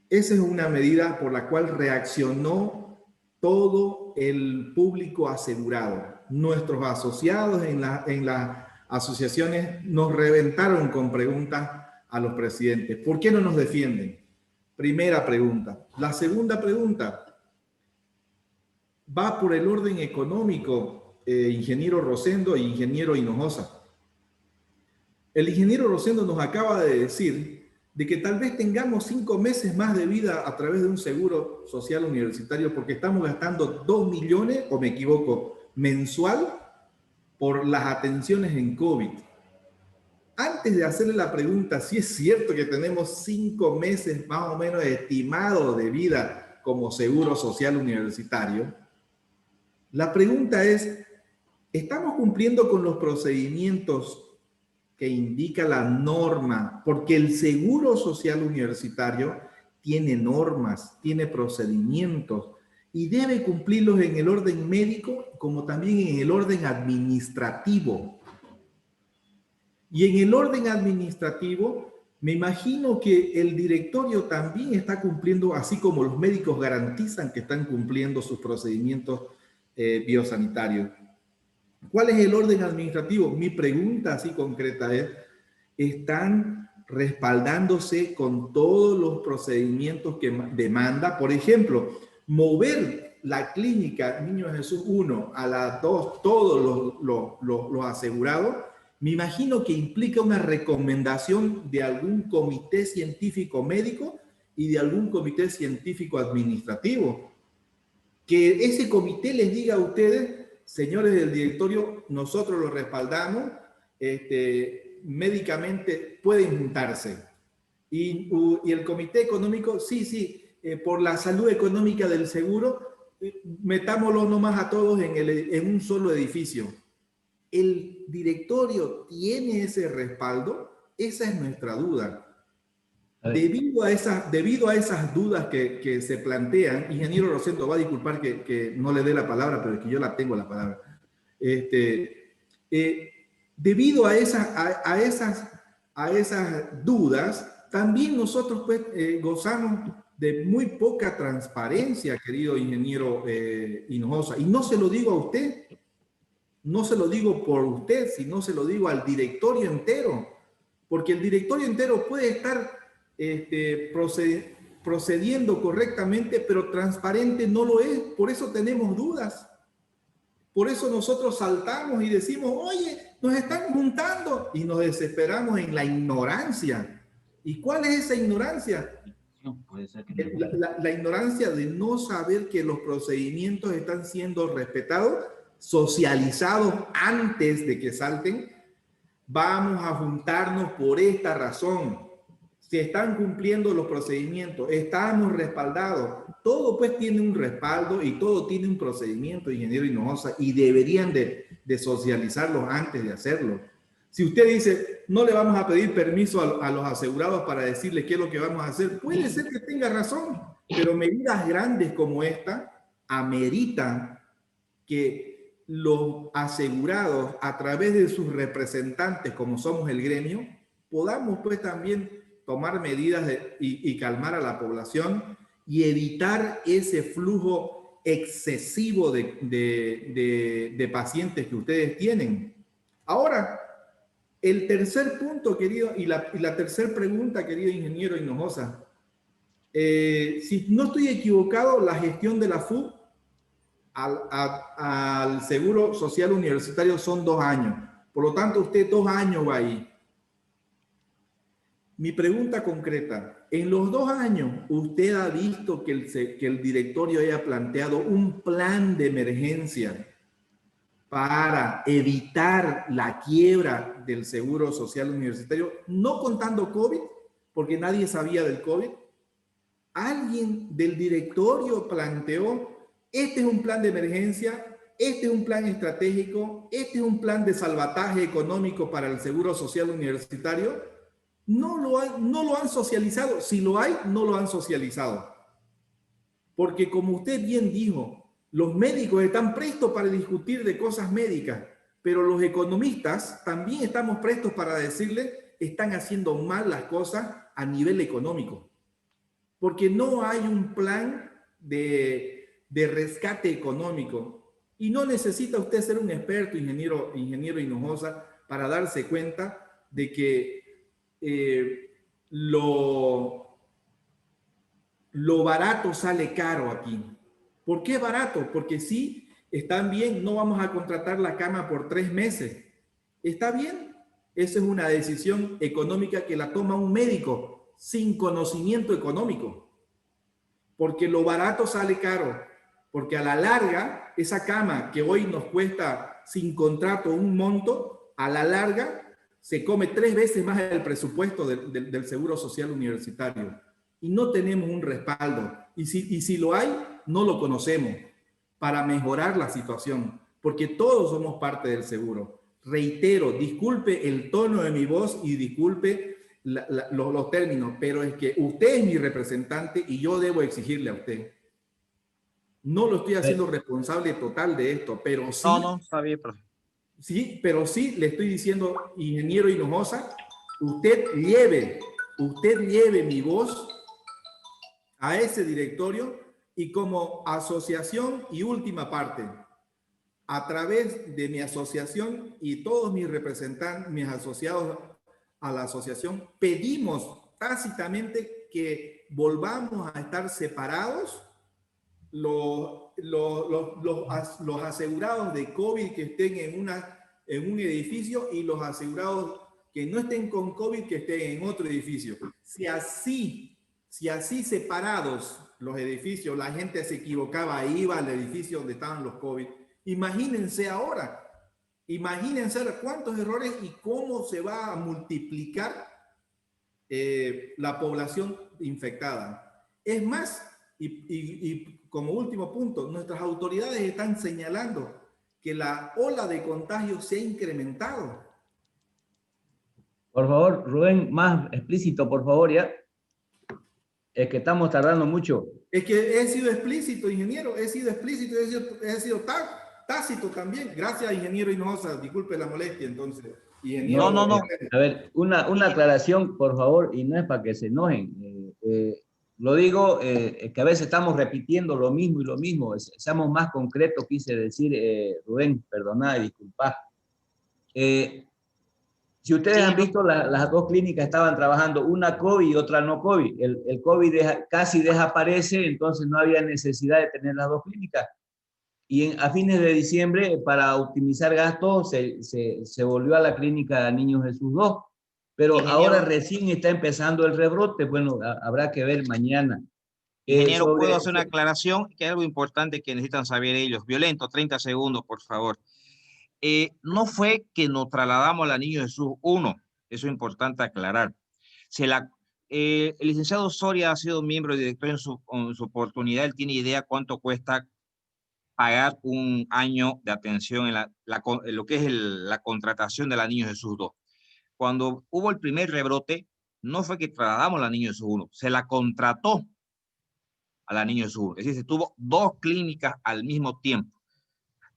Esa es una medida por la cual reaccionó todo el público asegurado. Nuestros asociados en las asociaciones nos reventaron con preguntas a los presidentes. ¿Por qué no nos defienden? Primera pregunta. La segunda pregunta va por el orden económico, ingeniero Rosendo e ingeniero Hinojosa. El ingeniero Rosendo nos acaba de decir de que tal vez tengamos 5 meses más de vida a través de un seguro social universitario porque estamos gastando 2 millones, o me equivoco, mensual por las atenciones en COVID. Antes de hacerle la pregunta si es cierto que tenemos 5 meses más o menos estimado de vida como seguro social universitario, la pregunta es, ¿estamos cumpliendo con los procedimientos que indica la norma? Porque el seguro social universitario tiene normas, tiene procedimientos y debe cumplirlos en el orden médico como también en el orden administrativo. Y en el orden administrativo, me imagino que el directorio también está cumpliendo, así como los médicos garantizan que están cumpliendo sus procedimientos biosanitarios. ¿Cuál es el orden administrativo? Mi pregunta así concreta es, ¿están respaldándose con todos los procedimientos que demanda? Por ejemplo, mover la clínica Niño Jesús 1 a la 2, todos los asegurados, me imagino que implica una recomendación de algún comité científico médico y de algún comité científico administrativo. Que ese comité les diga a ustedes, señores del directorio, nosotros lo respaldamos, médicamente pueden juntarse. Y el comité económico, sí, por la salud económica del seguro, metámoslo nomás a todos en un solo edificio. ¿El directorio tiene ese respaldo? Esa es nuestra duda. Debido a esas dudas que se plantean, ingeniero Rosendo, va a disculpar que no le dé la palabra, pero es que yo la tengo la palabra. Debido a esas dudas, también nosotros pues, gozamos de muy poca transparencia, querido ingeniero Hinojosa. Y no se lo digo a usted, no se lo digo por usted, sino se lo digo al directorio entero, porque el directorio entero puede estar procediendo correctamente, pero transparente no lo es. Por eso tenemos dudas. Por eso nosotros saltamos y decimos, oye, nos están juntando, y nos desesperamos en la ignorancia. ¿Y cuál es esa ignorancia? Puede ser que la ignorancia de no saber que los procedimientos están siendo respetados, socializados antes de que salten. Vamos a juntarnos por esta razón. Se están cumpliendo los procedimientos, estamos respaldados. Todo pues tiene un respaldo y todo tiene un procedimiento, ingeniero Hinojosa, y deberían de socializarlos antes de hacerlo. Si usted dice, no le vamos a pedir permiso a los asegurados para decirles qué es lo que vamos a hacer, puede ser que tenga razón, pero medidas grandes como esta ameritan que los asegurados, a través de sus representantes, como somos el gremio, podamos pues también tomar medidas y calmar a la población y evitar ese flujo excesivo de pacientes que ustedes tienen. Ahora, el tercer punto, querido, y la tercera pregunta, querido ingeniero Hinojosa. Si no estoy equivocado, la gestión de la FU al Seguro Social Universitario son 2 años. Por lo tanto, usted 2 años va ahí. Mi pregunta concreta, en los 2 años, ¿usted ha visto que el directorio haya planteado un plan de emergencia para evitar la quiebra del Seguro Social Universitario, no contando COVID, porque nadie sabía del COVID? Alguien del directorio planteó, este es un plan de emergencia, este es un plan estratégico, este es un plan de salvataje económico para el Seguro Social Universitario. No lo han socializado. Si lo hay, no lo han socializado. Porque como usted bien dijo, los médicos están prestos para discutir de cosas médicas, pero los economistas también estamos prestos para decirle están haciendo mal las cosas a nivel económico. Porque no hay un plan de rescate económico. Y no necesita usted ser un experto, ingeniero Hinojosa, para darse cuenta de que lo barato sale caro aquí. ¿Por qué barato? Porque sí, están bien, no vamos a contratar la cama por 3 meses. ¿Está bien? Esa es una decisión económica que la toma un médico sin conocimiento económico. Porque lo barato sale caro. Porque a la larga, esa cama que hoy nos cuesta sin contrato un monto, a la larga se come 3 veces más el presupuesto del Seguro Social Universitario. Y no tenemos un respaldo. Y si lo hay, no lo conocemos para mejorar la situación, porque todos somos parte del seguro. Reitero, disculpe el tono de mi voz y disculpe los términos, pero es que usted es mi representante y yo debo exigirle a usted. No lo estoy haciendo responsable total de esto, pero sí... No, está bien, profe. Sí, pero sí le estoy diciendo, ingeniero Hinojosa, usted lleve mi voz a ese directorio y como asociación y última parte, a través de mi asociación y todos mis representantes, mis asociados a la asociación, pedimos tácitamente que volvamos a estar separados los asegurados de COVID que estén en un edificio y los asegurados que no estén con COVID que estén en otro edificio. Si así Si así separados los edificios, la gente se equivocaba, iba al edificio donde estaban los COVID, imagínense ahora. Imagínense cuántos errores y cómo se va a multiplicar la población infectada. Es más, y como último punto, nuestras autoridades están señalando que la ola de contagio se ha incrementado. Por favor, Rubén, más explícito, por favor, ya. Es que estamos tardando mucho. Es que he sido explícito, ingeniero, he sido explícito, he sido tácito también. Gracias, ingeniero Hinojosa, disculpe la molestia, entonces. Ingeniero, No. A ver, una aclaración, por favor, y no es para que se enojen. Lo digo, que a veces estamos repitiendo lo mismo y lo mismo. Seamos más concretos, quise decir, Rubén, perdoná y disculpa. Si ustedes han visto, las dos clínicas estaban trabajando, una COVID y otra no COVID. El COVID casi desaparece, entonces no había necesidad de tener las dos clínicas. Y a fines de diciembre, para optimizar gastos, se volvió a la clínica Niños Jesús 2. Pero ahora recién está empezando el rebrote. Bueno, habrá que ver mañana. Ingeniero, ¿puedo hacer una aclaración? Que hay algo importante que necesitan saber ellos. Violento, 30 segundos, por favor. No fue que nos trasladamos a la Niños Jesús 1. Eso es importante aclarar. El licenciado Soria ha sido miembro director en su oportunidad. Él tiene idea cuánto cuesta pagar un año de atención en lo que es la contratación de la Niños Jesús 2. Cuando hubo el primer rebrote, no fue que trasladamos a la Niños Jesús 1, se la contrató a la Niños Jesús 1. Es decir, se tuvo dos clínicas al mismo tiempo.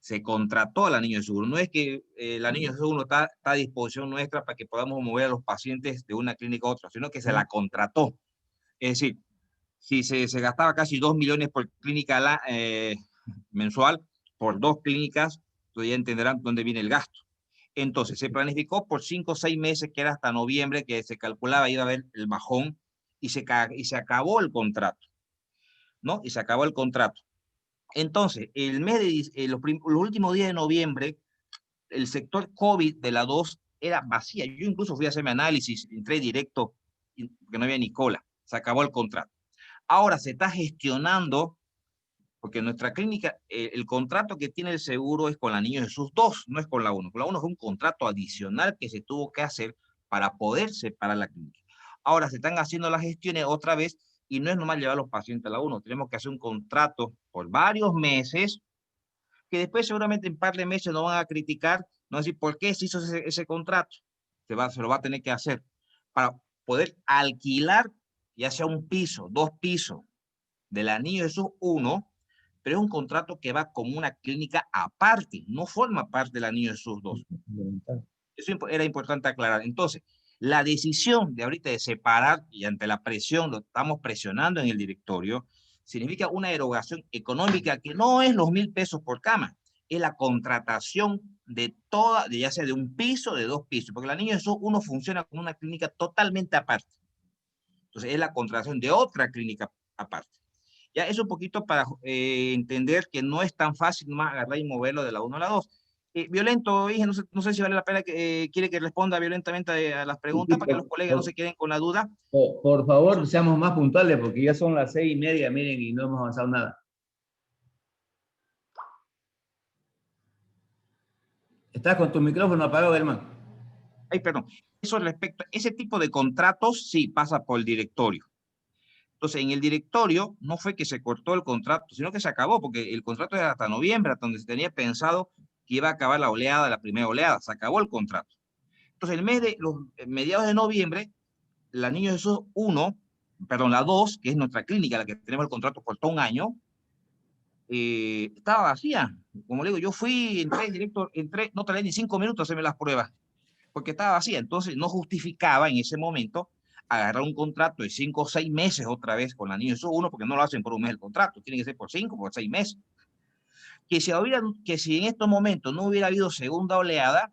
Se contrató a la Niños Jesús 1. No es que la Niños Jesús 1 está a disposición nuestra para que podamos mover a los pacientes de una clínica a otra, sino que se la contrató. Es decir, si se gastaba casi 2 millones por clínica mensual, por dos clínicas, entonces ya entenderán dónde viene el gasto. Entonces, se planificó por 5 o 6 meses, que era hasta noviembre, que se calculaba iba a haber el bajón, y se acabó el contrato, ¿no? Y se acabó el contrato. Entonces, los últimos días de noviembre, el sector COVID de la 2 era vacía. Yo incluso fui a hacerme análisis, entré directo, porque no había ni cola. Se acabó el contrato. Ahora se está gestionando, porque nuestra clínica, el contrato que tiene el seguro es con la Niños Jesús 2, no es con la 1. Con la 1 fue un contrato adicional que se tuvo que hacer para poder separar la clínica. Ahora se están haciendo las gestiones otra vez, y no es nomás llevar a los pacientes a la 1. Tenemos que hacer un contrato por varios meses, que después seguramente en un par de meses nos van a criticar, no decir por qué se hizo ese contrato. Se lo va a tener que hacer para poder alquilar ya sea un piso, 2 pisos de la Niños Jesús 1, pero es un contrato que va como una clínica aparte, no forma parte de la Niños Jesús 2. Eso era importante aclarar. Entonces, la decisión de ahorita de separar, y ante la presión, lo estamos presionando en el directorio, significa una erogación económica que no es los 1.000 pesos por cama, es la contratación de toda, ya sea de un piso, de 2 pisos, porque la Niños Jesús 1 funciona como una clínica totalmente aparte. Entonces, es la contratación de otra clínica aparte. Ya es un poquito para entender que no es tan fácil nomás agarrar y moverlo de la 1 a la 2. Violento, dije, no sé si vale la pena que quiere que responda violentamente a las preguntas, para que los colegas no se queden con la duda. Por favor, seamos más puntuales, porque ya son las 6:30, miren, y no hemos avanzado nada. ¿Estás con tu micrófono apagado, Germán? Ay, perdón. Eso respecto a ese tipo de contratos, sí, pasa por el directorio. Entonces, en el directorio no fue que se cortó el contrato, sino que se acabó, porque el contrato era hasta noviembre, hasta donde se tenía pensado que iba a acabar la primera oleada. Se acabó el contrato. Entonces, los mediados de noviembre, la Niños Jesús 1, perdón, la 2, que es nuestra clínica, la que tenemos el contrato por todo un año, estaba vacía. Como le digo, yo entré, no tardé ni 5 minutos a hacerme las pruebas, porque estaba vacía. Entonces, no justificaba en ese momento agarrar un contrato de 5 o 6 meses otra vez con la Niños Jesús 1, porque no lo hacen por un mes el contrato, tiene que ser por 5 o por 6 meses. Que si en estos momentos no hubiera habido segunda oleada,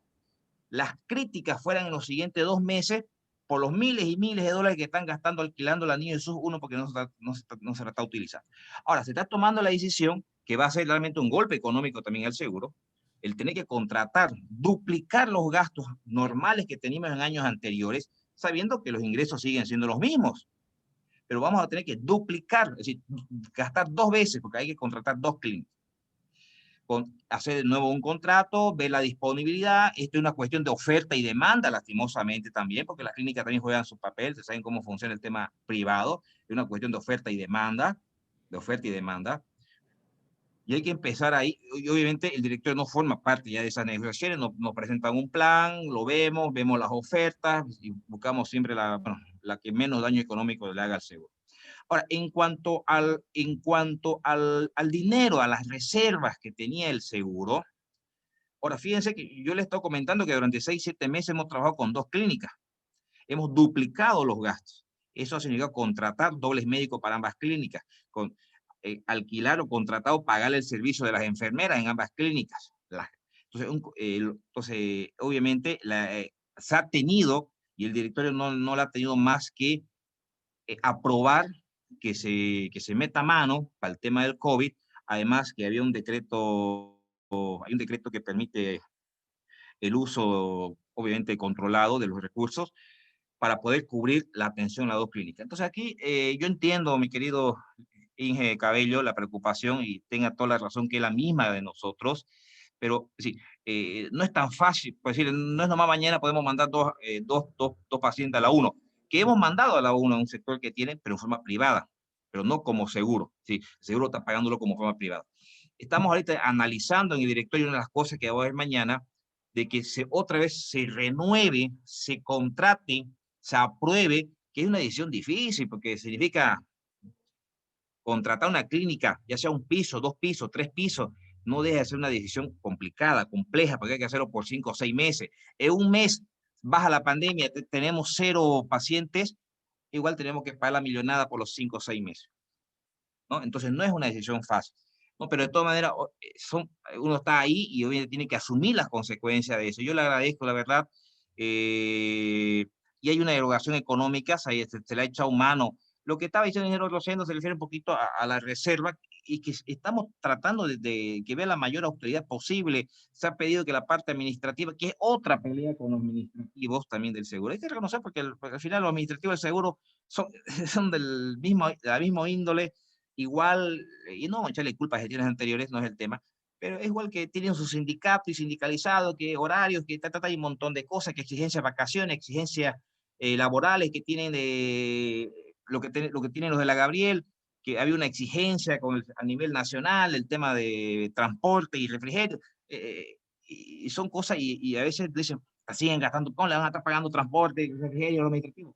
las críticas fueran en los siguientes 2 meses por los miles y miles de dólares que están gastando alquilando la Niños Jesús 1, porque no se la está utilizando. Ahora, se está tomando la decisión, que va a ser realmente un golpe económico también al seguro, el tener que contratar, duplicar los gastos normales que teníamos en años anteriores, sabiendo que los ingresos siguen siendo los mismos. pero vamos a tener que duplicar, es decir, gastar 2 veces, porque hay que contratar 2 clínicas. Hacer de nuevo un contrato, ver la disponibilidad. Esto es una cuestión de oferta y demanda, lastimosamente también, porque las clínicas también juegan su papel, se saben cómo funciona el tema privado, es una cuestión de oferta y demanda, y hay que empezar ahí, y obviamente el director no forma parte ya de esas negociaciones, nos presentan un plan, lo vemos las ofertas, y buscamos siempre la que menos daño económico le haga al seguro. Ahora, en cuanto al dinero, a las reservas que tenía el seguro, ahora fíjense que yo les estoy comentando que durante 6, 7 meses hemos trabajado con 2 clínicas. Hemos duplicado los gastos. Eso ha significado contratar dobles médicos para ambas clínicas, alquilar o contratar o pagar el servicio de las enfermeras en ambas clínicas. Entonces, obviamente, se ha tenido, y el directorio no la ha tenido más que aprobar que se meta mano para el tema del COVID, además que había un decreto que permite el uso, obviamente, controlado de los recursos para poder cubrir la atención a las 2 clínicas. Entonces aquí yo entiendo, mi querido Inge Cabello, la preocupación, y tenga toda la razón, que es la misma de nosotros, pero sí, no es tan fácil, pues decir, no es nomás mañana podemos mandar dos pacientes a la 1, que hemos mandado a la 1 a un sector que tiene, pero en forma privada, pero no como seguro, sí, el seguro está pagándolo como forma privada. Estamos ahorita analizando en el directorio una de las cosas que va a haber mañana, de que otra vez se renueve, se contrate, se apruebe, que es una decisión difícil, porque significa contratar una clínica, ya sea un piso, 2 pisos, 3 pisos, no deja de ser una decisión complicada, compleja, porque hay que hacerlo por 5 o 6 meses. En un mes baja la pandemia, tenemos 0 pacientes, igual tenemos que pagar la millonada por los 5 o 6 meses, ¿no? Entonces no es una decisión fácil, ¿no? Pero de todas maneras, uno está ahí y obviamente tiene que asumir las consecuencias de eso. Yo le agradezco, la verdad, y hay una erogación económica, se le ha echado mano. Lo que estaba diciendo el ingeniero Rosendo se refiere un poquito a la reserva, y que estamos tratando de que vea la mayor austeridad posible. Se ha pedido que la parte administrativa, que es otra pelea con los administrativos también del seguro, hay que reconocer, porque al final los administrativos del seguro son de la misma índole, igual, y no echarle culpa a gestiones anteriores, no es el tema, pero es igual, que tienen su sindicato y sindicalizado, que horarios, que hay un montón de cosas, que exigencias de vacaciones, exigencias laborales que tienen lo que tienen los de la Gabriel, que había una exigencia a nivel nacional, el tema de transporte y refrigerio, y son cosas, y a veces dicen, siguen gastando, ¿cómo le van a estar pagando transporte y refrigerio a los administrativos?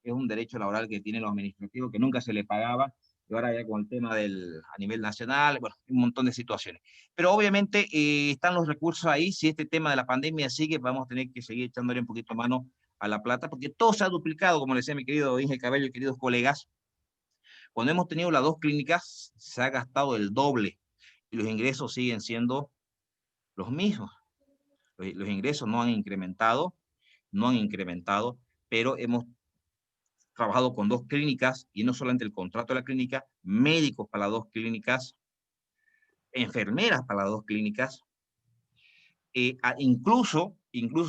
Es un derecho laboral que tienen los administrativos, que nunca se le pagaba, y ahora ya con el tema a nivel nacional, bueno, un montón de situaciones. Pero obviamente están los recursos ahí. Si este tema de la pandemia sigue, vamos a tener que seguir echándole un poquito mano a la plata, porque todo se ha duplicado, como le decía mi querido Inge Cabello y queridos colegas. Cuando hemos tenido las 2 clínicas, se ha gastado el doble, y los ingresos siguen siendo los mismos. Los ingresos no han incrementado, pero hemos trabajado con 2 clínicas, y no solamente el contrato de la clínica, médicos para las 2 clínicas, enfermeras para las 2 clínicas, incluso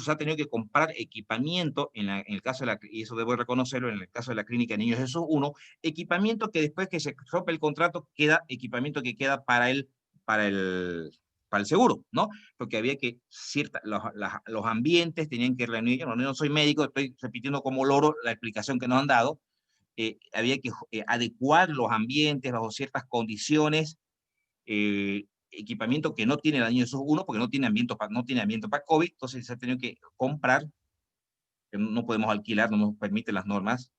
se ha tenido que comprar equipamiento, en el caso y eso debo reconocerlo, en el caso de la clínica Niños Jesús 1, equipamiento que después que se rompe el contrato, equipamiento que queda para el seguro, ¿no? Porque había que, los ambientes tenían que reunir. Yo no soy médico, estoy repitiendo como loro la explicación que nos han dado. Había que adecuar los ambientes bajo ciertas condiciones, equipamiento que no tiene el Niños Jesús 1, porque no tiene ambiente para COVID, entonces se ha tenido que comprar, que no podemos alquilar, no nos permiten las normas,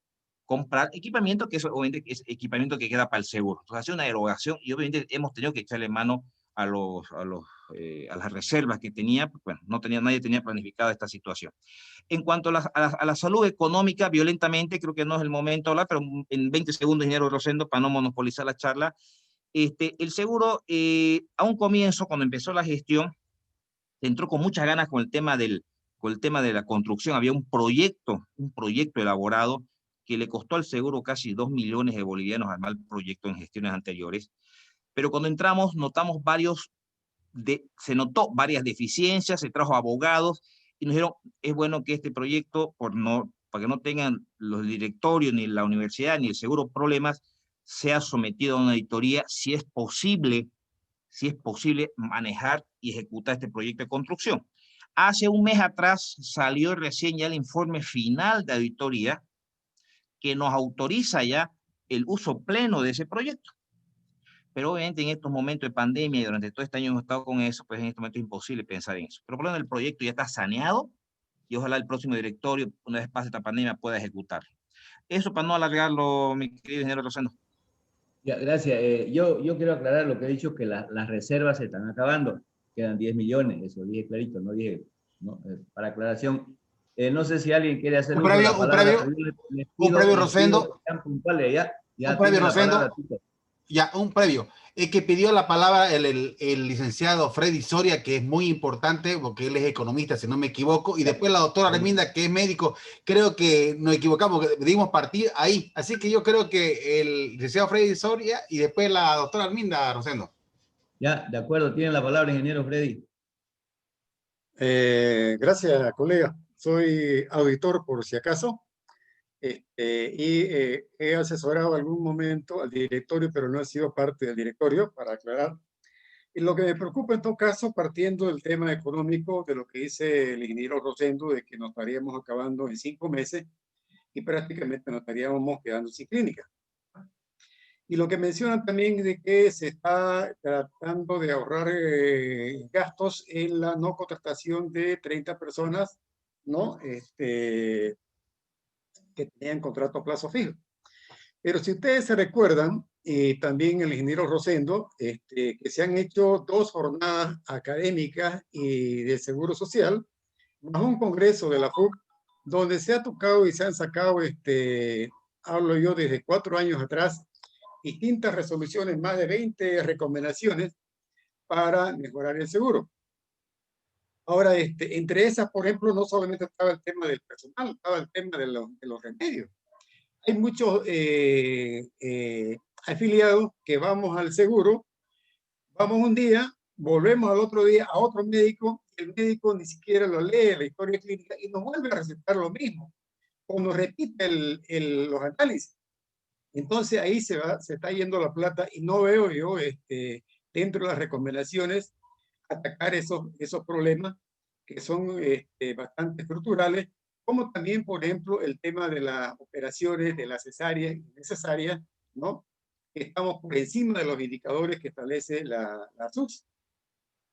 comprar equipamiento que obviamente es equipamiento que queda para el seguro. Entonces hace una erogación, y obviamente hemos tenido que echarle mano a las reservas que tenía. Bueno, nadie tenía planificada esta situación. En cuanto a la salud económica, violentamente, creo que no es el momento de hablar, pero en 20 segundos, ingeniero Rosendo, para no monopolizar la charla. El seguro, a un comienzo, cuando empezó la gestión, entró con muchas ganas con el tema de la construcción. Había un proyecto elaborado que le costó al seguro casi 2 millones de bolivianos al mal proyecto en gestiones anteriores. Pero cuando entramos, se notó varias deficiencias, se trajo abogados, y nos dijeron, es bueno que este proyecto, por no para que no tengan los directorios, ni la universidad, ni el seguro problemas, sea sometido a una auditoría si es posible manejar y ejecutar este proyecto de construcción. Hace un mes atrás salió recién ya el informe final de auditoría que nos autoriza ya el uso pleno de ese proyecto. Pero obviamente en estos momentos de pandemia y durante todo este año hemos estado con eso, pues en este momento es imposible pensar en eso. Pero por lo menos el proyecto ya está saneado y ojalá el próximo directorio, una vez pase esta pandemia, pueda ejecutarlo. Eso para no alargarlo, mi querido ingeniero Rosendo. Ya, gracias. Yo quiero aclarar lo que he dicho, que las reservas se están acabando. Quedan 10 millones, eso dije clarito, no dije, ¿no? Para aclaración. No sé si alguien quiere hacer Un uso de previo, la palabra, pero yo un previo, les Rosendo. pido que sean puntuales, ya Un previo, tiene la Rosendo. palabra, Tito. Ya, un previo. Es que pidió la palabra el licenciado Freddy Soria, que es muy importante porque él es economista, si no me equivoco, y después la doctora Arminda, que es médico. Creo que nos equivocamos, que debimos partir ahí. Así que yo creo que el licenciado Freddy Soria y después la doctora Arminda, Rosendo. Ya, de acuerdo, tiene la palabra, ingeniero Freddy. Gracias, colega. Soy auditor por si acaso. He asesorado algún momento al directorio, pero no he sido parte del directorio, para aclarar. Y lo que me preocupa en todo caso, partiendo del tema económico, de lo que dice el ingeniero Rosendo, de que nos estaríamos acabando en 5 meses y prácticamente nos estaríamos quedando sin clínica. Y lo que mencionan también de que se está tratando de ahorrar gastos en la no contratación de 30 personas, ¿no? Que tenían contrato a plazo fijo. Pero si ustedes se recuerdan, también el ingeniero Rosendo, que se han hecho 2 jornadas académicas y de Seguro Social, más un congreso de la FUC, donde se ha tocado y se han sacado, hablo yo desde 4 años atrás, distintas resoluciones, más de 20 recomendaciones para mejorar el seguro. Ahora, entre esas, por ejemplo, no solamente estaba el tema del personal, estaba el tema de los remedios. Hay muchos afiliados que vamos al seguro, vamos un día, volvemos al otro día a otro médico, el médico ni siquiera lo lee, la historia clínica, y nos vuelve a recetar lo mismo, o nos repite los análisis. Entonces ahí se está yendo la plata y no veo yo dentro de las recomendaciones atacar esos problemas que son bastante estructurales, como también, por ejemplo, el tema de las operaciones, de las cesáreas innecesarias, ¿no? Estamos por encima de los indicadores que establece la SUS.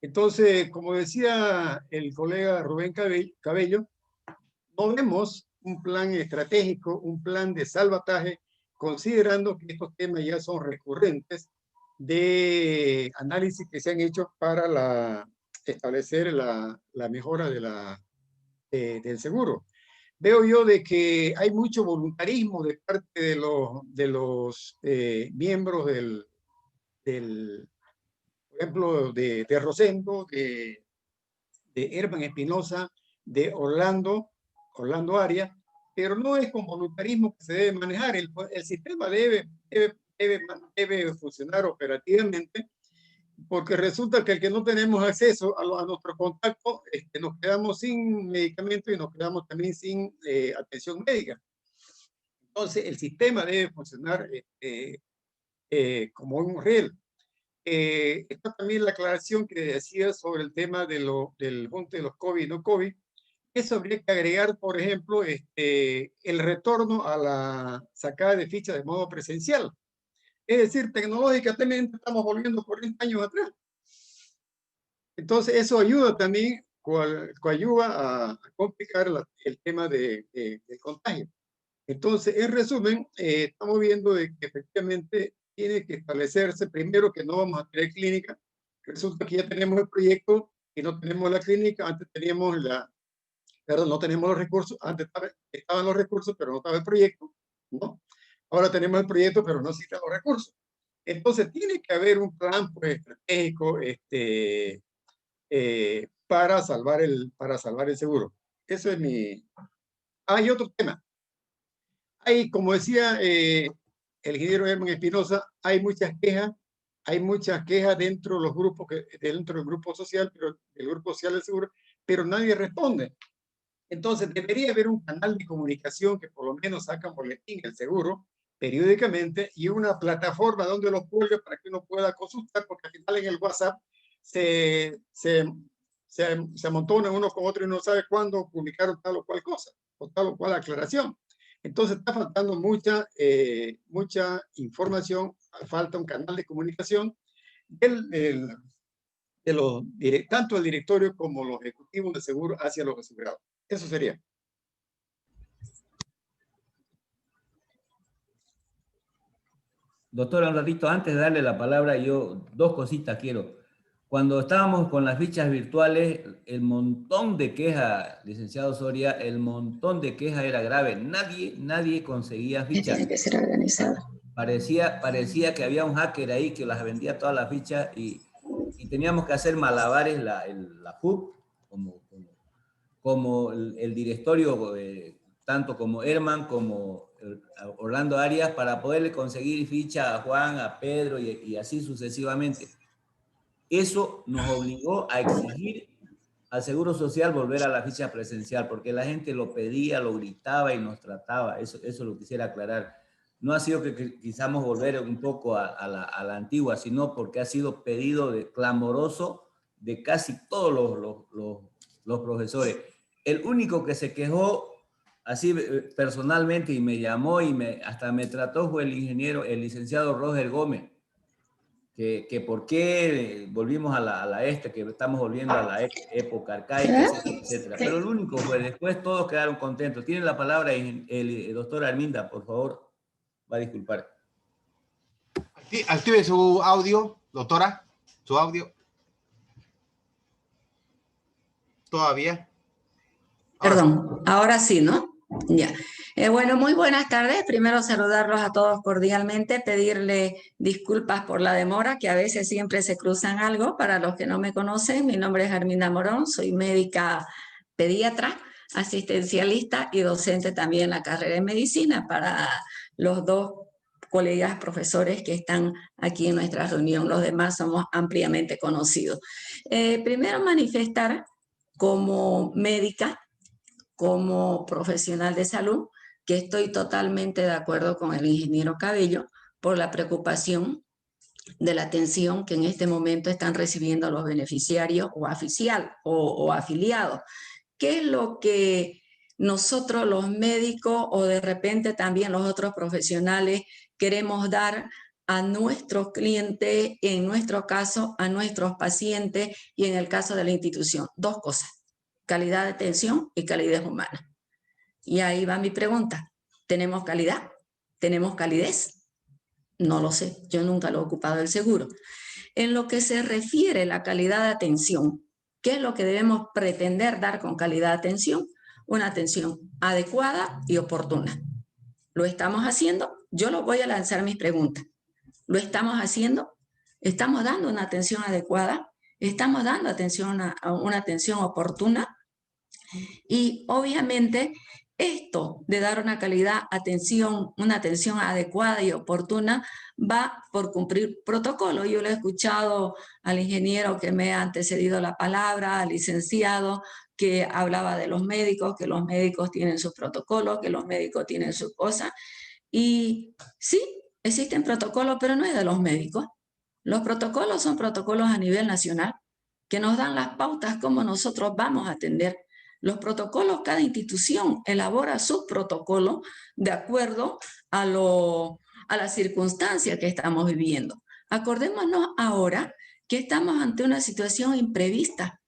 Entonces, como decía el colega Rubén Cabello, no vemos un plan estratégico, un plan de salvataje, considerando que estos temas ya son recurrentes de análisis que se han hecho para establecer la mejora del seguro. Veo yo de que hay mucho voluntarismo de parte de los miembros por ejemplo, de Rosendo, de Herman Espinosa, de Orlando Arias, pero no es con voluntarismo que se debe manejar. El sistema debe funcionar operativamente, porque resulta que el que no tenemos acceso a nuestro contacto, nos quedamos sin medicamentos y nos quedamos también sin atención médica. Entonces, el sistema debe funcionar como un riel. Está también la aclaración que decía sobre el tema del junte de los COVID y no COVID. Eso habría que agregar, por ejemplo, el retorno a la sacada de fichas de modo presencial. Es decir, tecnológicamente estamos volviendo 40 años atrás. Entonces, eso ayuda también, coayuva a complicar el tema del contagio. Entonces, en resumen, estamos viendo de que efectivamente tiene que establecerse primero que no vamos a tener clínica. Resulta que ya tenemos el proyecto y no tenemos la clínica. Antes teníamos no tenemos los recursos. Antes estaban los recursos, pero no estaba el proyecto, ¿no? Ahora tenemos el proyecto, pero no existen los recursos. Entonces, tiene que haber un plan pues, estratégico para salvar el seguro. Eso es mi... Hay otro tema. Como decía el ingeniero Herman Espinosa, hay muchas quejas dentro de los grupos, dentro del grupo social, pero del grupo social del seguro, pero nadie responde. Entonces debería haber un canal de comunicación que por lo menos saca un boletín, el seguro, periódicamente, y una plataforma donde lo cuelgue para que uno pueda consultar, porque al final en el WhatsApp se amontonan uno con otro y no sabe cuándo publicaron tal o cual cosa, o tal o cual aclaración. Entonces está faltando mucha información, falta un canal de comunicación tanto el directorio como los ejecutivos de seguro hacia los asegurados. Eso sería. Doctora, un ratito antes de darle la palabra, yo dos cositas quiero. Cuando estábamos con las fichas virtuales, el montón de quejas, licenciado Soria, el montón de quejas era grave. Nadie conseguía fichas. Tiene que ser organizado. Parecía que había un hacker ahí que las vendía todas las fichas y teníamos que hacer malabares la FUC, como el directorio, tanto como Herman como Orlando Arias, para poderle conseguir ficha a Juan, a Pedro y así sucesivamente. Eso nos obligó a exigir al Seguro Social volver a la ficha presencial, porque la gente lo pedía, lo gritaba y nos trataba. Eso lo quisiera aclarar. No ha sido que quisamos volver un poco a la antigua, sino porque ha sido pedido clamoroso de casi todos los profesores. El único que se quejó así personalmente y me llamó y hasta me trató fue el licenciado Roger Gómez, que por qué volvimos a la que estamos volviendo a la época arcaica, etcétera. Pero el único fue, después todos quedaron contentos. Tiene la palabra el doctor Arminda, por favor, va a disculpar. Active su audio, doctora, su audio. ¿Todavía? Perdón, ahora sí, ¿no? Ya. Bueno, muy buenas tardes. Primero saludarlos a todos cordialmente, pedirle disculpas por la demora, que a veces siempre se cruzan algo. Para los que no me conocen, mi nombre es Arminda Morón, soy médica pediatra, asistencialista y docente también en la carrera de medicina para los dos colegas profesores que están aquí en nuestra reunión. Los demás somos ampliamente conocidos. Primero manifestar como médica, como profesional de salud, que estoy totalmente de acuerdo con el ingeniero Cabello por la preocupación de la atención que en este momento están recibiendo los beneficiarios o afiliados. ¿Qué es lo que nosotros los médicos o de repente también los otros profesionales queremos dar a nuestros clientes, en nuestro caso a nuestros pacientes y en el caso de la institución? Dos cosas: calidad de atención y calidez humana. Y ahí va mi pregunta. ¿Tenemos calidad? ¿Tenemos calidez? No lo sé, yo nunca lo he ocupado el seguro. En lo que se refiere a la calidad de atención, ¿qué es lo que debemos pretender dar con calidad de atención? Una atención adecuada y oportuna. ¿Lo estamos haciendo? Yo lo voy a lanzar mis preguntas. ¿Lo estamos haciendo? ¿Estamos dando una atención adecuada? ¿Estamos dando una atención oportuna? Y obviamente esto de dar una una atención adecuada y oportuna va por cumplir protocolo. Yo le he escuchado al ingeniero que me ha antecedido la palabra, al licenciado que hablaba de los médicos, que los médicos tienen sus protocolos, que los médicos tienen sus cosas. Y sí, existen protocolos, pero no es de los médicos. Los protocolos son protocolos a nivel nacional que nos dan las pautas cómo nosotros vamos a atender. Los protocolos, cada institución elabora sus protocolos de acuerdo a las circunstancias que estamos viviendo. Acordémonos ahora que estamos ante una situación imprevista,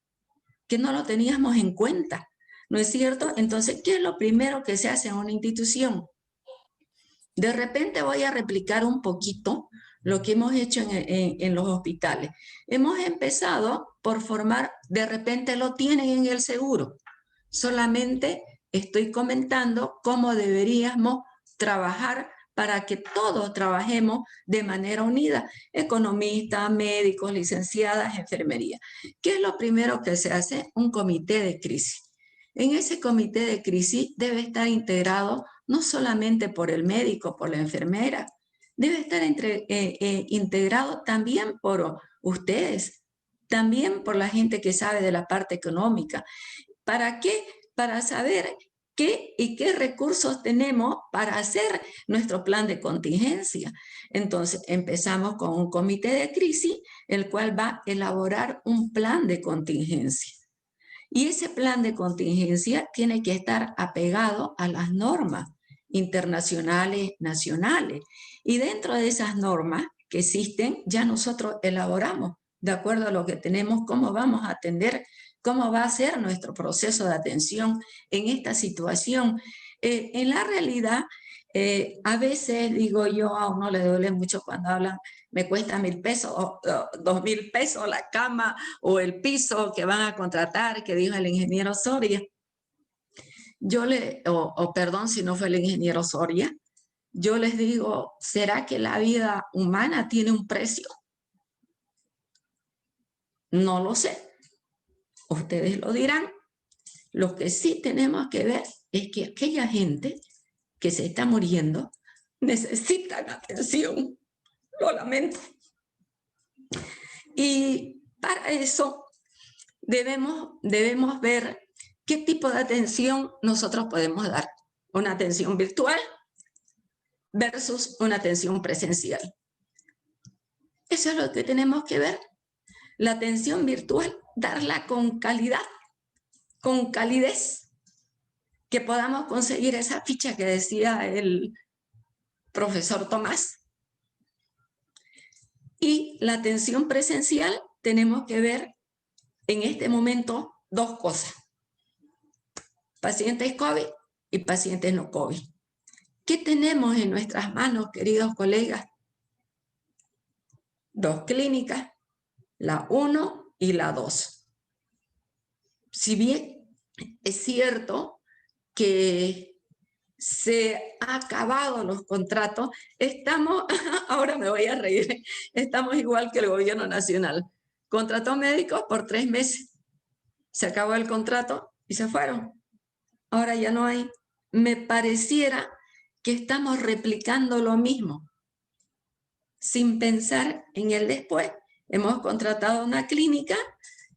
que no lo teníamos en cuenta, ¿no es cierto? Entonces, ¿qué es lo primero que se hace en una institución? De repente voy a replicar un poquito lo que hemos hecho en los hospitales. Hemos empezado por formar, de repente lo tienen en el seguro. Solamente estoy comentando cómo deberíamos trabajar para que todos trabajemos de manera unida. Economistas, médicos, licenciadas, enfermería. ¿Qué es lo primero que se hace? Un comité de crisis. En ese comité de crisis debe estar integrado no solamente por el médico, por la enfermera, debe estar integrado también por ustedes, también por la gente que sabe de la parte económica. ¿Para qué? para saber qué y qué recursos tenemos para hacer nuestro plan de contingencia. Entonces, empezamos con un comité de crisis, el cual va a elaborar un plan de contingencia. Y ese plan de contingencia tiene que estar apegado a las normas internacionales, nacionales. Y dentro de esas normas que existen, ya nosotros elaboramos, de acuerdo a lo que tenemos, cómo vamos a atender, cómo va a ser nuestro proceso de atención en esta situación. En la realidad, a veces digo yo, a uno le duele mucho cuando hablan, me cuesta 1.000 pesos o 2.000 pesos la cama o el piso que van a contratar, que dijo el ingeniero Soria. Yo perdón si no fue el ingeniero Soria, yo les digo, ¿será que la vida humana tiene un precio? No lo sé. Ustedes lo dirán. Lo que sí tenemos que ver es que aquella gente que se está muriendo necesita atención. Lo lamento. Y para eso debemos ver qué tipo de atención nosotros podemos dar. Una atención virtual versus una atención presencial. Eso es lo que tenemos que ver. La atención virtual, darla con calidad, con calidez, que podamos conseguir esa ficha que decía el profesor Tomás. Y la atención presencial, tenemos que ver en este momento 2 cosas. Pacientes COVID y pacientes no COVID. ¿Qué tenemos en nuestras manos, queridos colegas? 2 clínicas, la 1 y la 2. Si bien es cierto que se han acabado los contratos, estamos, ahora me voy a reír, estamos igual que el gobierno nacional. Contrató médicos por 3 meses, se acabó el contrato y se fueron. Ahora ya no hay. Me pareciera que estamos replicando lo mismo, sin pensar en el después. Hemos contratado una clínica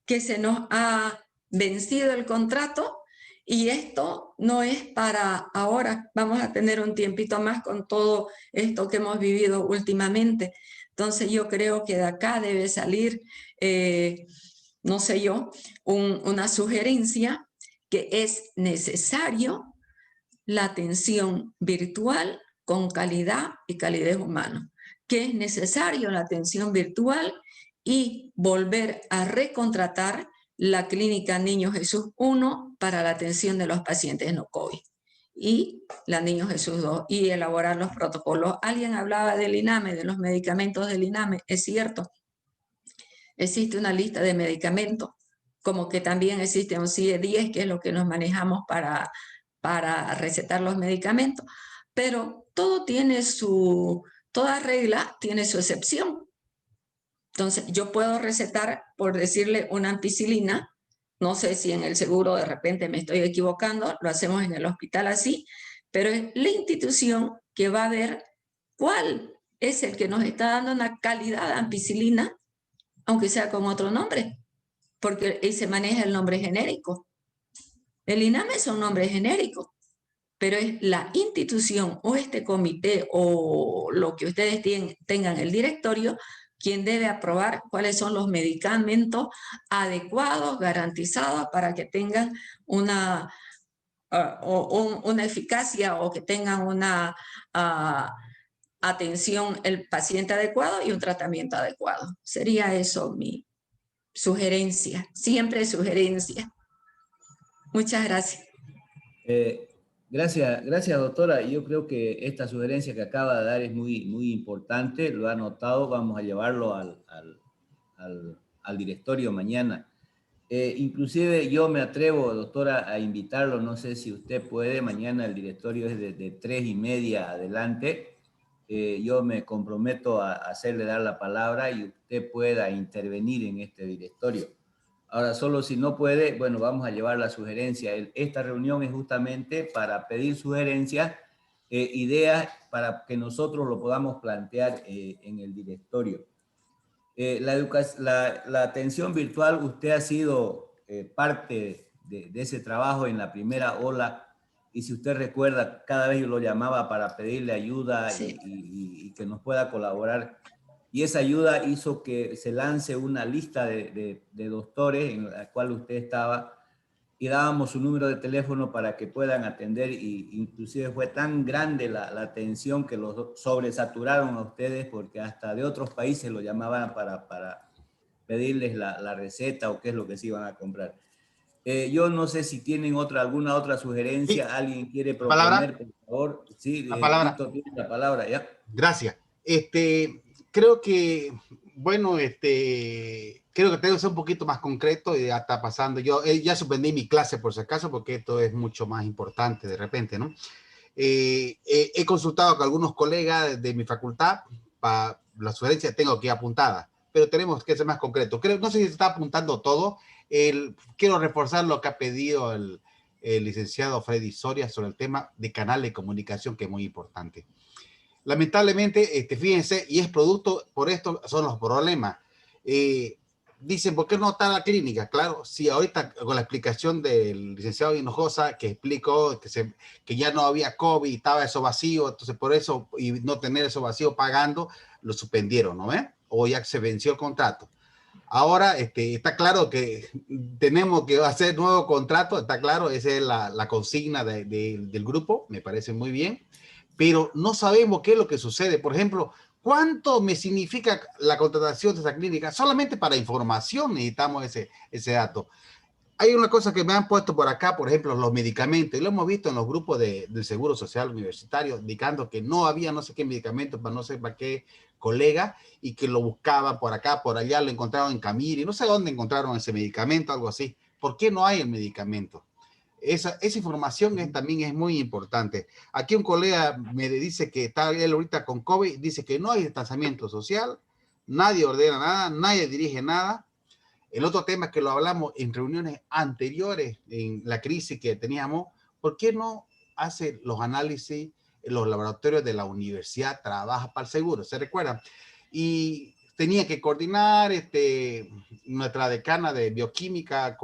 que se nos ha vencido el contrato y esto no es para ahora. Vamos a tener un tiempito más con todo esto que hemos vivido últimamente. Entonces yo creo que de acá debe salir, no sé yo, una sugerencia que es necesario la atención virtual con calidad y calidez humana, que es necesario la atención virtual y volver a recontratar la clínica Niño Jesús 1 para la atención de los pacientes no COVID y la Niño Jesús 2 y elaborar los protocolos. Alguien hablaba del INAME, de los medicamentos del INAME, es cierto, existe una lista de medicamentos, como que también existe un CIE 10, que es lo que nos manejamos para recetar los medicamentos, pero toda regla tiene su excepción. Entonces, yo puedo recetar, por decirle, una ampicilina, no sé si en el seguro de repente me estoy equivocando, lo hacemos en el hospital así, pero es la institución que va a ver cuál es el que nos está dando una calidad de ampicilina, aunque sea con otro nombre, porque ahí se maneja el nombre genérico. El INAME es un nombre genérico, pero es la institución o este comité o lo que ustedes tengan el directorio quien debe aprobar cuáles son los medicamentos adecuados, garantizados para que tengan una eficacia o que tengan una atención el paciente adecuado y un tratamiento adecuado. Sería eso mi sugerencia, siempre sugerencia. Muchas gracias. Gracias, doctora. Yo creo que esta sugerencia que acaba de dar es muy importante. Lo ha anotado, vamos a llevarlo al directorio mañana. Inclusive yo me atrevo, doctora, a invitarlo, no sé si usted puede, mañana el directorio es de 3:30 adelante. Yo me comprometo a hacerle dar la palabra y usted pueda intervenir en este directorio. Ahora, solo si no puede, bueno, vamos a llevar la sugerencia. Esta reunión es justamente para pedir sugerencias, ideas, para que nosotros lo podamos plantear en el directorio. La atención virtual, usted ha sido parte de ese trabajo en la primera ola. Y si usted recuerda, cada vez yo lo llamaba para pedirle ayuda Sí. y que nos pueda colaborar. Y esa ayuda hizo que se lance una lista de doctores en la cual usted estaba, y dábamos su número de teléfono para que puedan atender, y inclusive fue tan grande la atención que los sobresaturaron a ustedes, porque hasta de otros países lo llamaban para pedirles la receta o qué es lo que se iban a comprar. Yo no sé si tienen alguna otra sugerencia, Sí, alguien quiere la palabra, proponer, por favor. Sí, la palabra. Tito tiene la palabra, ¿ya? Gracias. Creo que, bueno, creo que tengo que ser un poquito más concreto y ya está pasando. Yo ya suspendí mi clase por si acaso, porque esto es mucho más importante de repente, ¿no? He consultado con algunos colegas de mi facultad para la sugerencia, tengo aquí apuntada, pero tenemos que ser más concretos. No sé si se está apuntando todo. Quiero reforzar lo que ha pedido el licenciado Freddy Soria sobre el tema de canal de comunicación, que es muy importante. Lamentablemente, fíjense, y es producto, por esto son los problemas. Dicen, ¿por qué no está la clínica? Claro, sí, ahorita con la explicación del licenciado Hinojosa, que explicó que ya no había COVID y estaba eso vacío, entonces por eso, y no tener eso vacío pagando, lo suspendieron, ¿no ves? O ya se venció el contrato. Ahora está claro que tenemos que hacer nuevo contrato, está claro, esa es la consigna del grupo, me parece muy bien, pero no sabemos qué es lo que sucede. Por ejemplo, ¿cuánto me significa la contratación de esa clínica? Solamente para información necesitamos ese dato. Hay una cosa que me han puesto por acá, por ejemplo, los medicamentos, y lo hemos visto en los grupos del Seguro Social Universitario, indicando que no había no sé qué medicamentos para no sé para qué colega, y que lo buscaban por acá, por allá, lo encontraron en Camiri, no sé dónde encontraron ese medicamento, algo así. ¿Por qué no hay el medicamento? Esa información también es muy importante. Aquí un colega me dice que está él ahorita con COVID, dice que no hay distanciamiento social, nadie ordena nada, nadie dirige nada. El otro tema que lo hablamos en reuniones anteriores, en la crisis que teníamos, ¿por qué no hace los análisis en los laboratorios de la universidad, trabaja para el seguro? ¿Se recuerdan? Y tenía que coordinar nuestra decana de bioquímica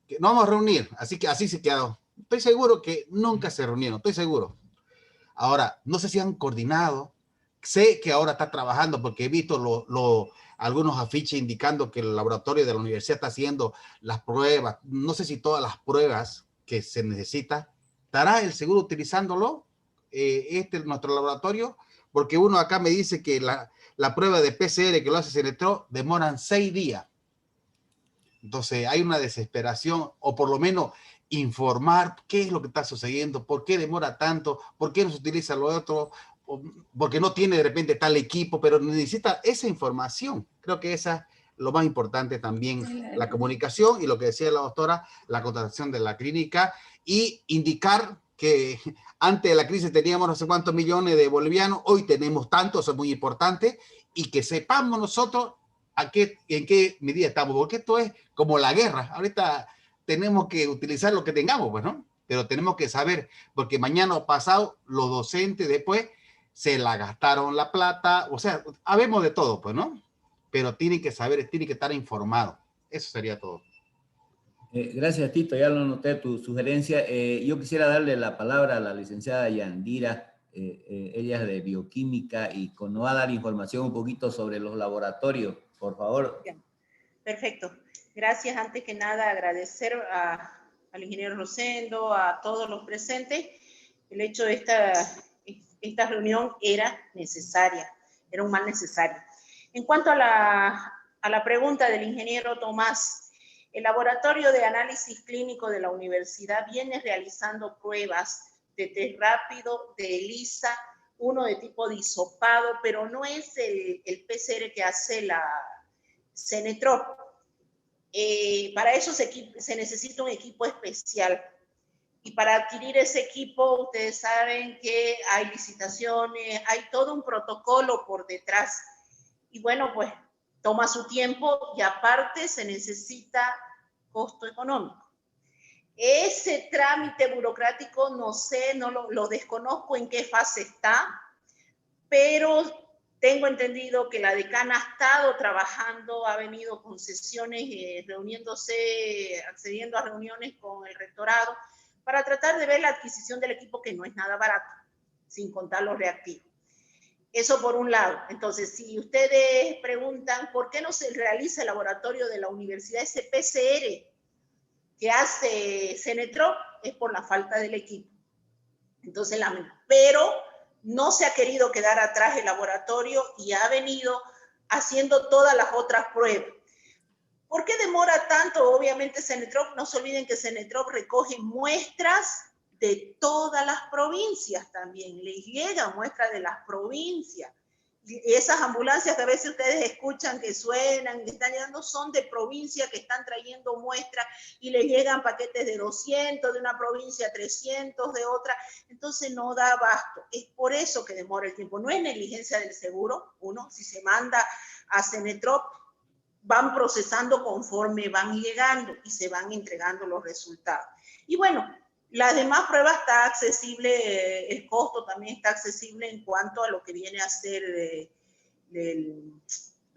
que nos vamos a reunir, así que así se quedó. Estoy seguro que nunca se reunieron, estoy seguro. Ahora, no sé si han coordinado. Sé que ahora está trabajando porque he visto algunos afiches indicando que el laboratorio de la universidad está haciendo las pruebas. No sé si todas las pruebas que se necesita. ¿Estará el seguro utilizándolo, nuestro laboratorio? Porque uno acá me dice que la prueba de PCR que lo hace Senetro demoran 6 días. Entonces hay una desesperación, o por lo menos informar qué es lo que está sucediendo, por qué demora tanto, por qué no se utiliza lo otro, porque no tiene de repente tal equipo, pero necesita esa información. Creo que esa es lo más importante también, la comunicación y lo que decía la doctora, la contratación de la clínica, y indicar que antes de la crisis teníamos no sé cuántos millones de bolivianos, hoy tenemos tanto, eso es muy importante, y que sepamos nosotros en qué medida estamos, porque esto es como la guerra. Ahorita tenemos que utilizar lo que tengamos, pues, ¿no? Pero tenemos que saber, porque mañana o pasado los docentes después se la gastaron la plata, o sea, habemos de todo, pues, ¿no? Pero tienen que saber, tienen que estar informados. Eso sería todo. Gracias, Tito, ya lo noté tu sugerencia. Yo quisiera darle la palabra a la licenciada Yandira, ella es de bioquímica y nos va a dar información un poquito sobre los laboratorios, por favor. Bien. Perfecto. Gracias. Antes que nada, agradecer al ingeniero Rosendo, a todos los presentes. El hecho de esta reunión era necesaria, era un mal necesario. En cuanto a la pregunta del ingeniero Tomás, el Laboratorio de Análisis Clínico de la Universidad viene realizando pruebas de test rápido, de ELISA, uno de tipo disopado, pero no es el PCR que hace la Senetro. Para eso se necesita un equipo especial. Y para adquirir ese equipo, ustedes saben que hay licitaciones, hay todo un protocolo por detrás. Y bueno, pues toma su tiempo y aparte se necesita costo económico. Ese trámite burocrático, no sé, no lo desconozco en qué fase está, pero Tengo entendido que la decana ha estado trabajando, ha venido con sesiones, reuniéndose, accediendo a reuniones con el rectorado para tratar de ver la adquisición del equipo, que no es nada barato, sin contar los reactivos. Eso por un lado. Entonces, si ustedes preguntan por qué no se realiza el laboratorio de la universidad, ese PCR que hace Cenetrop, es por la falta del equipo. Entonces, pero no se ha querido quedar atrás el laboratorio y ha venido haciendo todas las otras pruebas. ¿Por qué demora tanto? Obviamente Cenetrop, no se olviden que Cenetrop recoge muestras de todas las provincias también, les llegan muestras de las provincias. Y esas ambulancias que a veces ustedes escuchan que suenan, que están llegando, son de provincias que están trayendo muestras y les llegan paquetes de 200 de una provincia, 300 de otra. Entonces no da abasto. Es por eso que demora el tiempo. No es negligencia del seguro. Uno, si se manda a Cenetrop, van procesando conforme van llegando y se van entregando los resultados. Y bueno, las demás pruebas está accesible, el costo también está accesible en cuanto a lo que viene a ser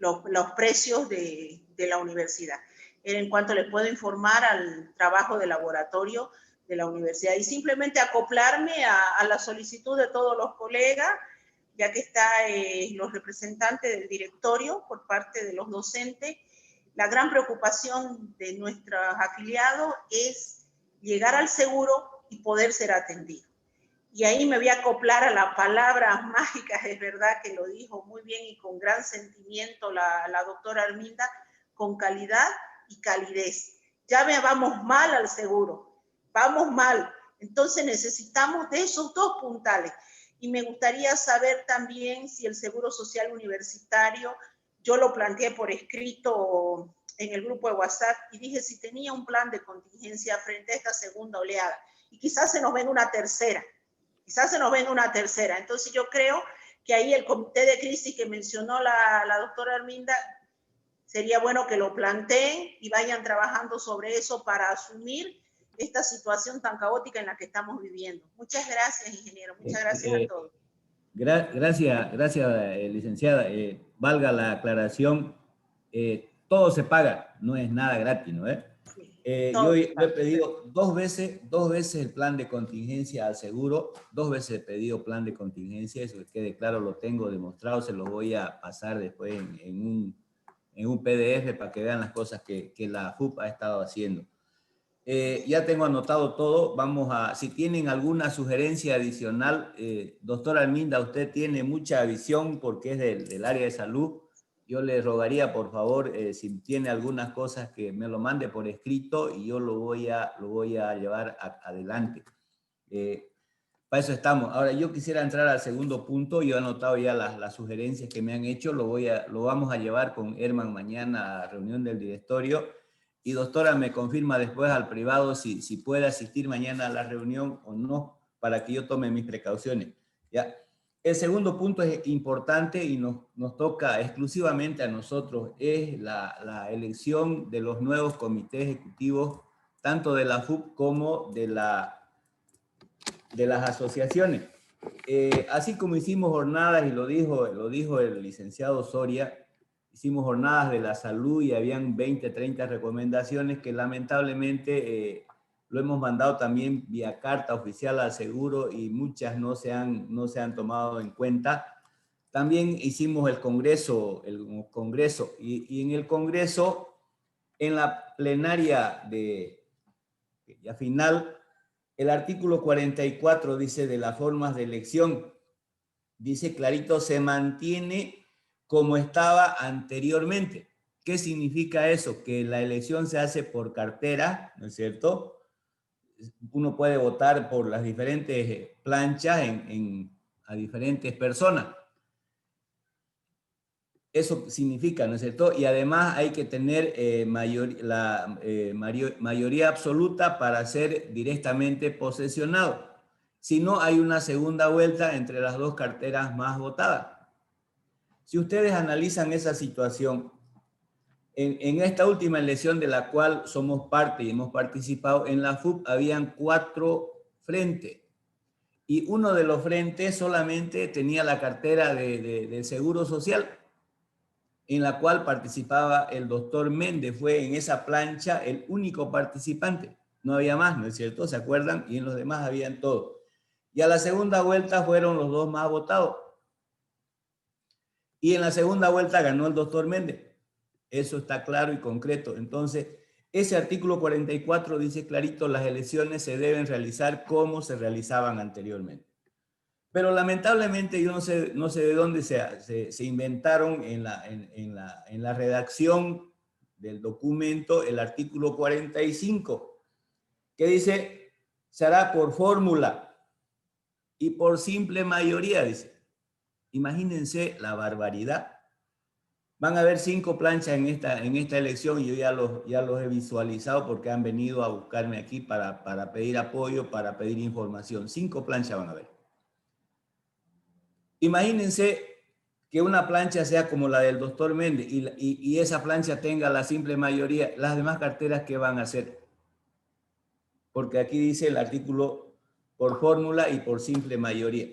los precios de la universidad. En cuanto les puedo informar al trabajo de laboratorio de la universidad y simplemente acoplarme a la solicitud de todos los colegas, ya que están los representantes del directorio por parte de los docentes. La gran preocupación de nuestros afiliados es llegar al seguro y poder ser atendido. Y ahí me voy a acoplar a las palabras mágicas, es verdad que lo dijo muy bien y con gran sentimiento la doctora Arminda, con calidad y calidez. Ya vamos mal al seguro, vamos mal. Entonces necesitamos de esos dos puntales. Y me gustaría saber también si el Seguro Social Universitario, yo lo planteé por escrito en el grupo de WhatsApp y dije si tenía un plan de contingencia frente a esta segunda oleada. Y quizás se nos venga una tercera. Entonces yo creo que ahí el comité de crisis que mencionó la doctora Arminda, sería bueno que lo planteen y vayan trabajando sobre eso para asumir esta situación tan caótica en la que estamos viviendo. Muchas gracias, ingeniero. Muchas gracias a todos. Gracias, licenciada. Valga la aclaración, todo se paga, no es nada gratis, ¿no? Yo he pedido dos veces el plan de contingencia al seguro, 2 veces he pedido plan de contingencia, eso que quede claro, lo tengo demostrado, se lo voy a pasar después en un PDF para que vean las cosas que la FUP ha estado haciendo. Ya tengo anotado todo, si tienen alguna sugerencia adicional, doctora Arminda, usted tiene mucha visión porque es del área de salud. Yo le rogaría, por favor, si tiene algunas cosas que me lo mande por escrito y yo lo voy a llevar adelante. Para eso estamos. Ahora, yo quisiera entrar al segundo punto. Yo he anotado ya las sugerencias que me han hecho. Lo vamos a llevar con Herman mañana a reunión del directorio. Y doctora, me confirma después al privado si puede asistir mañana a la reunión o no, para que yo tome mis precauciones. ¿Ya? El segundo punto es importante y nos toca exclusivamente a nosotros, es la elección de los nuevos comités ejecutivos, tanto de la FUP como de las asociaciones. Así como hicimos jornadas, y lo dijo el licenciado Soria, hicimos jornadas de la salud y habían 20, 30 recomendaciones que lamentablemente lo hemos mandado también vía carta oficial al seguro y muchas no se han tomado en cuenta. También hicimos el congreso y en el congreso, en la plenaria ya final, el artículo 44 dice de las formas de elección, dice clarito, se mantiene como estaba anteriormente. ¿Qué significa eso? Que la elección se hace por cartera, ¿no es cierto? Uno puede votar por las diferentes planchas a diferentes personas. Eso significa, ¿no es cierto? Y además hay que tener mayoría absoluta para ser directamente posesionado. Si no, hay una segunda vuelta entre las dos carteras más votadas. Si ustedes analizan esa situación, en esta última elección de la cual somos parte y hemos participado, en la FUP habían 4 frentes. y uno de los frentes solamente tenía la cartera de Seguro Social, en la cual participaba el doctor Méndez. Fue en esa plancha el único participante. No había más, ¿no es cierto? ¿Se acuerdan? Y en los demás habían todos. Y a la segunda vuelta fueron los dos más votados. Y en la segunda vuelta ganó el doctor Méndez. Eso está claro y concreto. Entonces, ese artículo 44 dice clarito, las elecciones se deben realizar como se realizaban anteriormente. Pero lamentablemente yo no sé de dónde se inventaron en la redacción del documento el artículo 45, que dice, se hará por fórmula y por simple mayoría, dice. Imagínense la barbaridad. Van a haber 5 planchas en esta elección y yo ya los he visualizado porque han venido a buscarme aquí para pedir apoyo, para pedir información. 5 planchas van a haber. Imagínense que una plancha sea como la del doctor Méndez y esa plancha tenga la simple mayoría, las demás carteras, ¿qué van a hacer? Porque aquí dice el artículo por fórmula y por simple mayoría.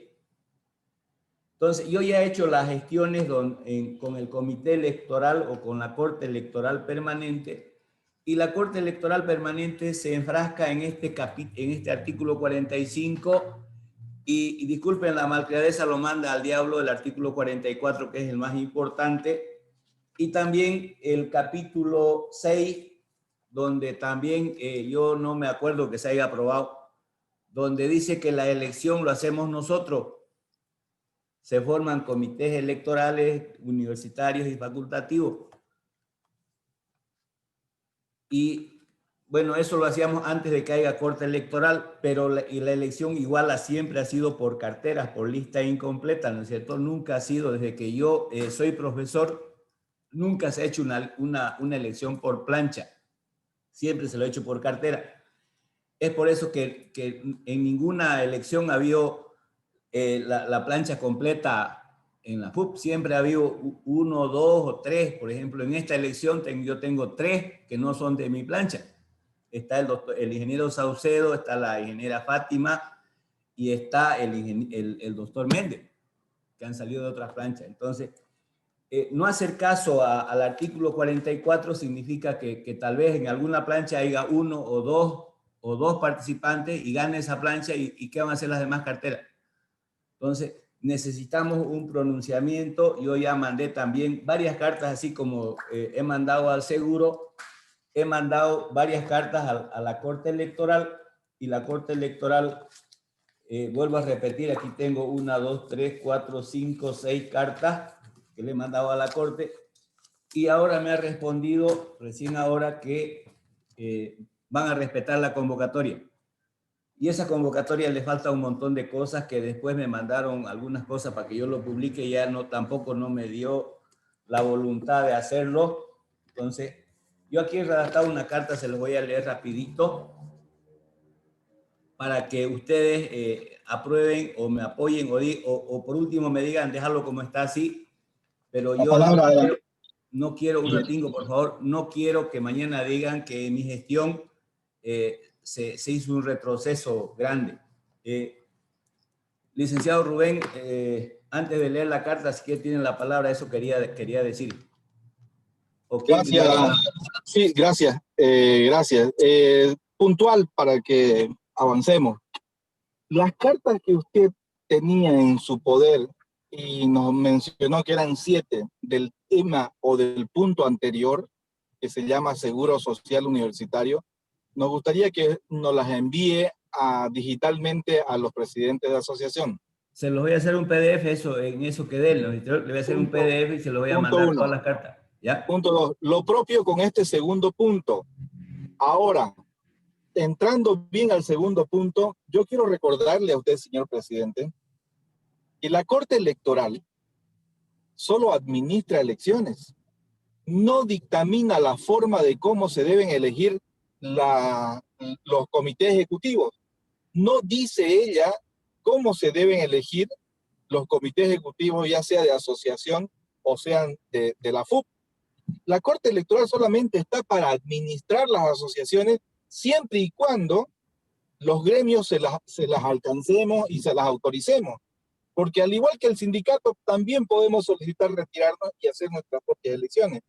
Entonces, yo ya he hecho las gestiones con el comité electoral o con la Corte Electoral Permanente, y la Corte Electoral Permanente se enfrasca en este artículo 45, y disculpen la malcriadeza, lo manda al diablo el artículo 44, que es el más importante, y también el capítulo 6, donde también yo no me acuerdo que se haya aprobado, donde dice que la elección lo hacemos nosotros. Se forman comités electorales universitarios y facultativos. Y bueno, eso lo hacíamos antes de que haya corte electoral, pero la elección igual siempre ha sido por carteras, por lista incompleta, ¿no es cierto? Nunca ha sido, desde que yo soy profesor, nunca se ha hecho una elección por plancha. Siempre se lo ha hecho por cartera. Es por eso que en ninguna elección ha habido la plancha completa en la FUP. Siempre ha habido 1, 2 o 3. Por ejemplo, en esta elección yo tengo 3 que no son de mi plancha. Está el ingeniero Saucedo, está la ingeniera Fátima y está el doctor Méndez, que han salido de otras planchas. Entonces, no hacer caso al artículo 44 significa que tal vez en alguna plancha haya 1 o 2 participantes y gane esa plancha, y ¿qué van a hacer las demás carteras? Entonces, necesitamos un pronunciamiento. Yo ya mandé también varias cartas, así como he mandado al seguro, he mandado varias cartas a la Corte Electoral, y la Corte Electoral, vuelvo a repetir, aquí tengo 1, 2, 3, 4, 5, 6 cartas que le he mandado a la Corte, y ahora me ha respondido, recién ahora, que van a respetar la convocatoria. Y esa convocatoria le falta un montón de cosas que después me mandaron algunas cosas para que yo lo publique, y ya tampoco no me dio la voluntad de hacerlo. Entonces, yo aquí he redactado una carta, se los voy a leer rapidito, para que ustedes aprueben o me apoyen o por último me digan dejarlo como está así, pero yo no quiero, un ratingo por favor, no quiero que mañana digan que mi gestión se hizo un retroceso grande. Licenciado Rubén, antes de leer la carta, si que tienen la palabra, eso quería decir. Okay, gracias. Sí, gracias. Gracias. Puntual para que avancemos. Las cartas que usted tenía en su poder y nos mencionó que eran 7 del tema o del punto anterior, que se llama Seguro Social Universitario, nos gustaría que nos las envíe digitalmente a los presidentes de asociación. Se los voy a hacer un PDF, en eso quedé, le voy a hacer un PDF y se los voy a mandar todas las cartas. ¿Ya? Punto 2. Lo propio con este segundo punto. Ahora, entrando bien al segundo punto, yo quiero recordarle a usted, señor presidente, que la Corte Electoral solo administra elecciones, no dictamina la forma de cómo se deben elegir los comités ejecutivos. No dice ella cómo se deben elegir los comités ejecutivos, ya sea de asociación o sean de la FUP. La Corte Electoral solamente está para administrar las asociaciones siempre y cuando los gremios se las alcancemos y se las autoricemos. Porque al igual que el sindicato, también podemos solicitar retirarnos y hacer nuestras propias elecciones.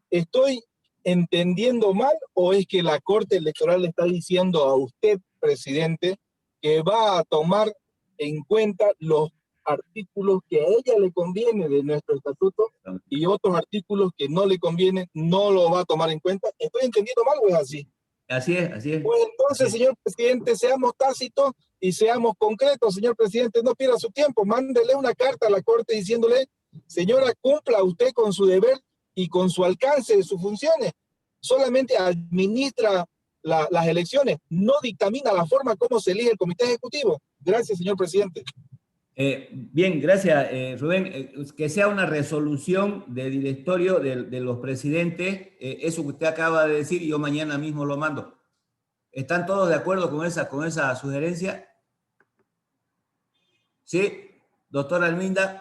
¿Estoy entendiendo mal o es que la Corte Electoral le está diciendo a usted, presidente, que va a tomar en cuenta los artículos que a ella le conviene de nuestro estatuto y otros artículos que no le convienen, no lo va a tomar en cuenta? ¿Estoy entendiendo mal o es así? Así es, así es. Pues entonces, señor presidente, seamos tácitos y seamos concretos, señor presidente, no pierda su tiempo, mándele una carta a la Corte diciéndole, señora, cumpla usted con su deber y con su alcance de sus funciones. Solamente administra las elecciones, no dictamina la forma como se elige el comité ejecutivo. Gracias, señor presidente. Bien, gracias, Rubén. Que sea una resolución de directorio de los presidentes, eso que usted acaba de decir, yo mañana mismo lo mando. ¿Están todos de acuerdo con esa sugerencia? ¿Sí? Doctora Alminda.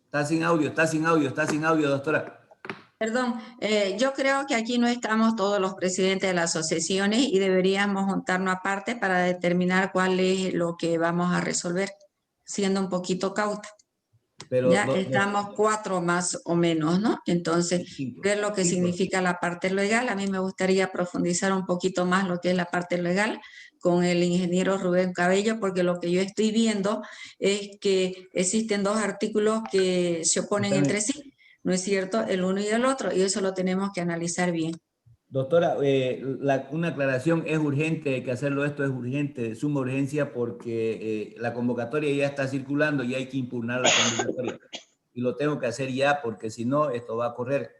Está sin audio, doctora. Perdón, yo creo que aquí no estamos todos los presidentes de las asociaciones y deberíamos juntarnos aparte para determinar cuál es lo que vamos a resolver, siendo un poquito cauta. Pero ya estamos 4 más o menos, ¿no? Entonces, ¿qué es lo que significa la parte legal? A mí me gustaría profundizar un poquito más lo que es la parte legal con el ingeniero Rubén Cabello, porque lo que yo estoy viendo es que existen 2 artículos que se oponen entre sí, ¿no es cierto? El uno y el otro, y eso lo tenemos que analizar bien. Doctora, una aclaración, es urgente, hay que hacerlo, esto es urgente, de suma urgencia, porque la convocatoria ya está circulando y hay que impugnar la convocatoria. Y lo tengo que hacer ya, porque si no, esto va a correr.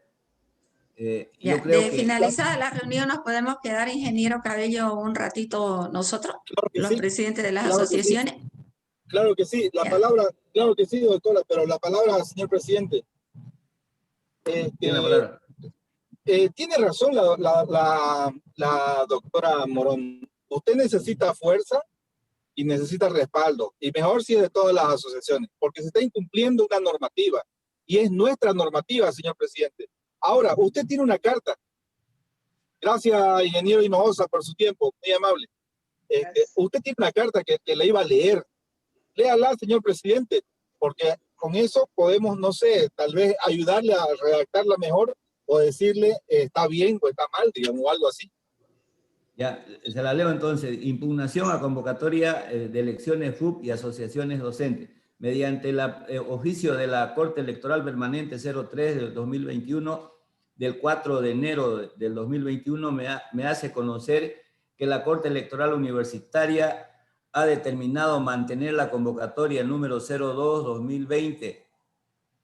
Yo creo que... Finalizada la reunión, ¿nos podemos quedar, ingeniero Cabello, un ratito nosotros, los presidentes de las asociaciones? Claro que sí, claro que sí, doctora, pero la palabra, señor presidente. Tiene la palabra. Tiene razón la doctora Morón. Usted necesita fuerza y necesita respaldo, y mejor si es de todas las asociaciones, porque se está incumpliendo una normativa, y es nuestra normativa, señor presidente. Ahora, usted tiene una carta. Gracias, ingeniero Hinojosa, por su tiempo, muy amable. Usted tiene una carta que le iba a leer. Léala, señor presidente, porque con eso podemos, no sé, tal vez ayudarle a redactarla mejor o decirle está bien o está mal, digamos, o algo así. Ya, se la leo entonces. Impugnación a convocatoria de elecciones FUP y asociaciones docentes. Mediante el oficio de la Corte Electoral Permanente 03 del 2021, del 4 de enero del 2021, me hace conocer que la Corte Electoral Universitaria ha determinado mantener la convocatoria número 02-2020,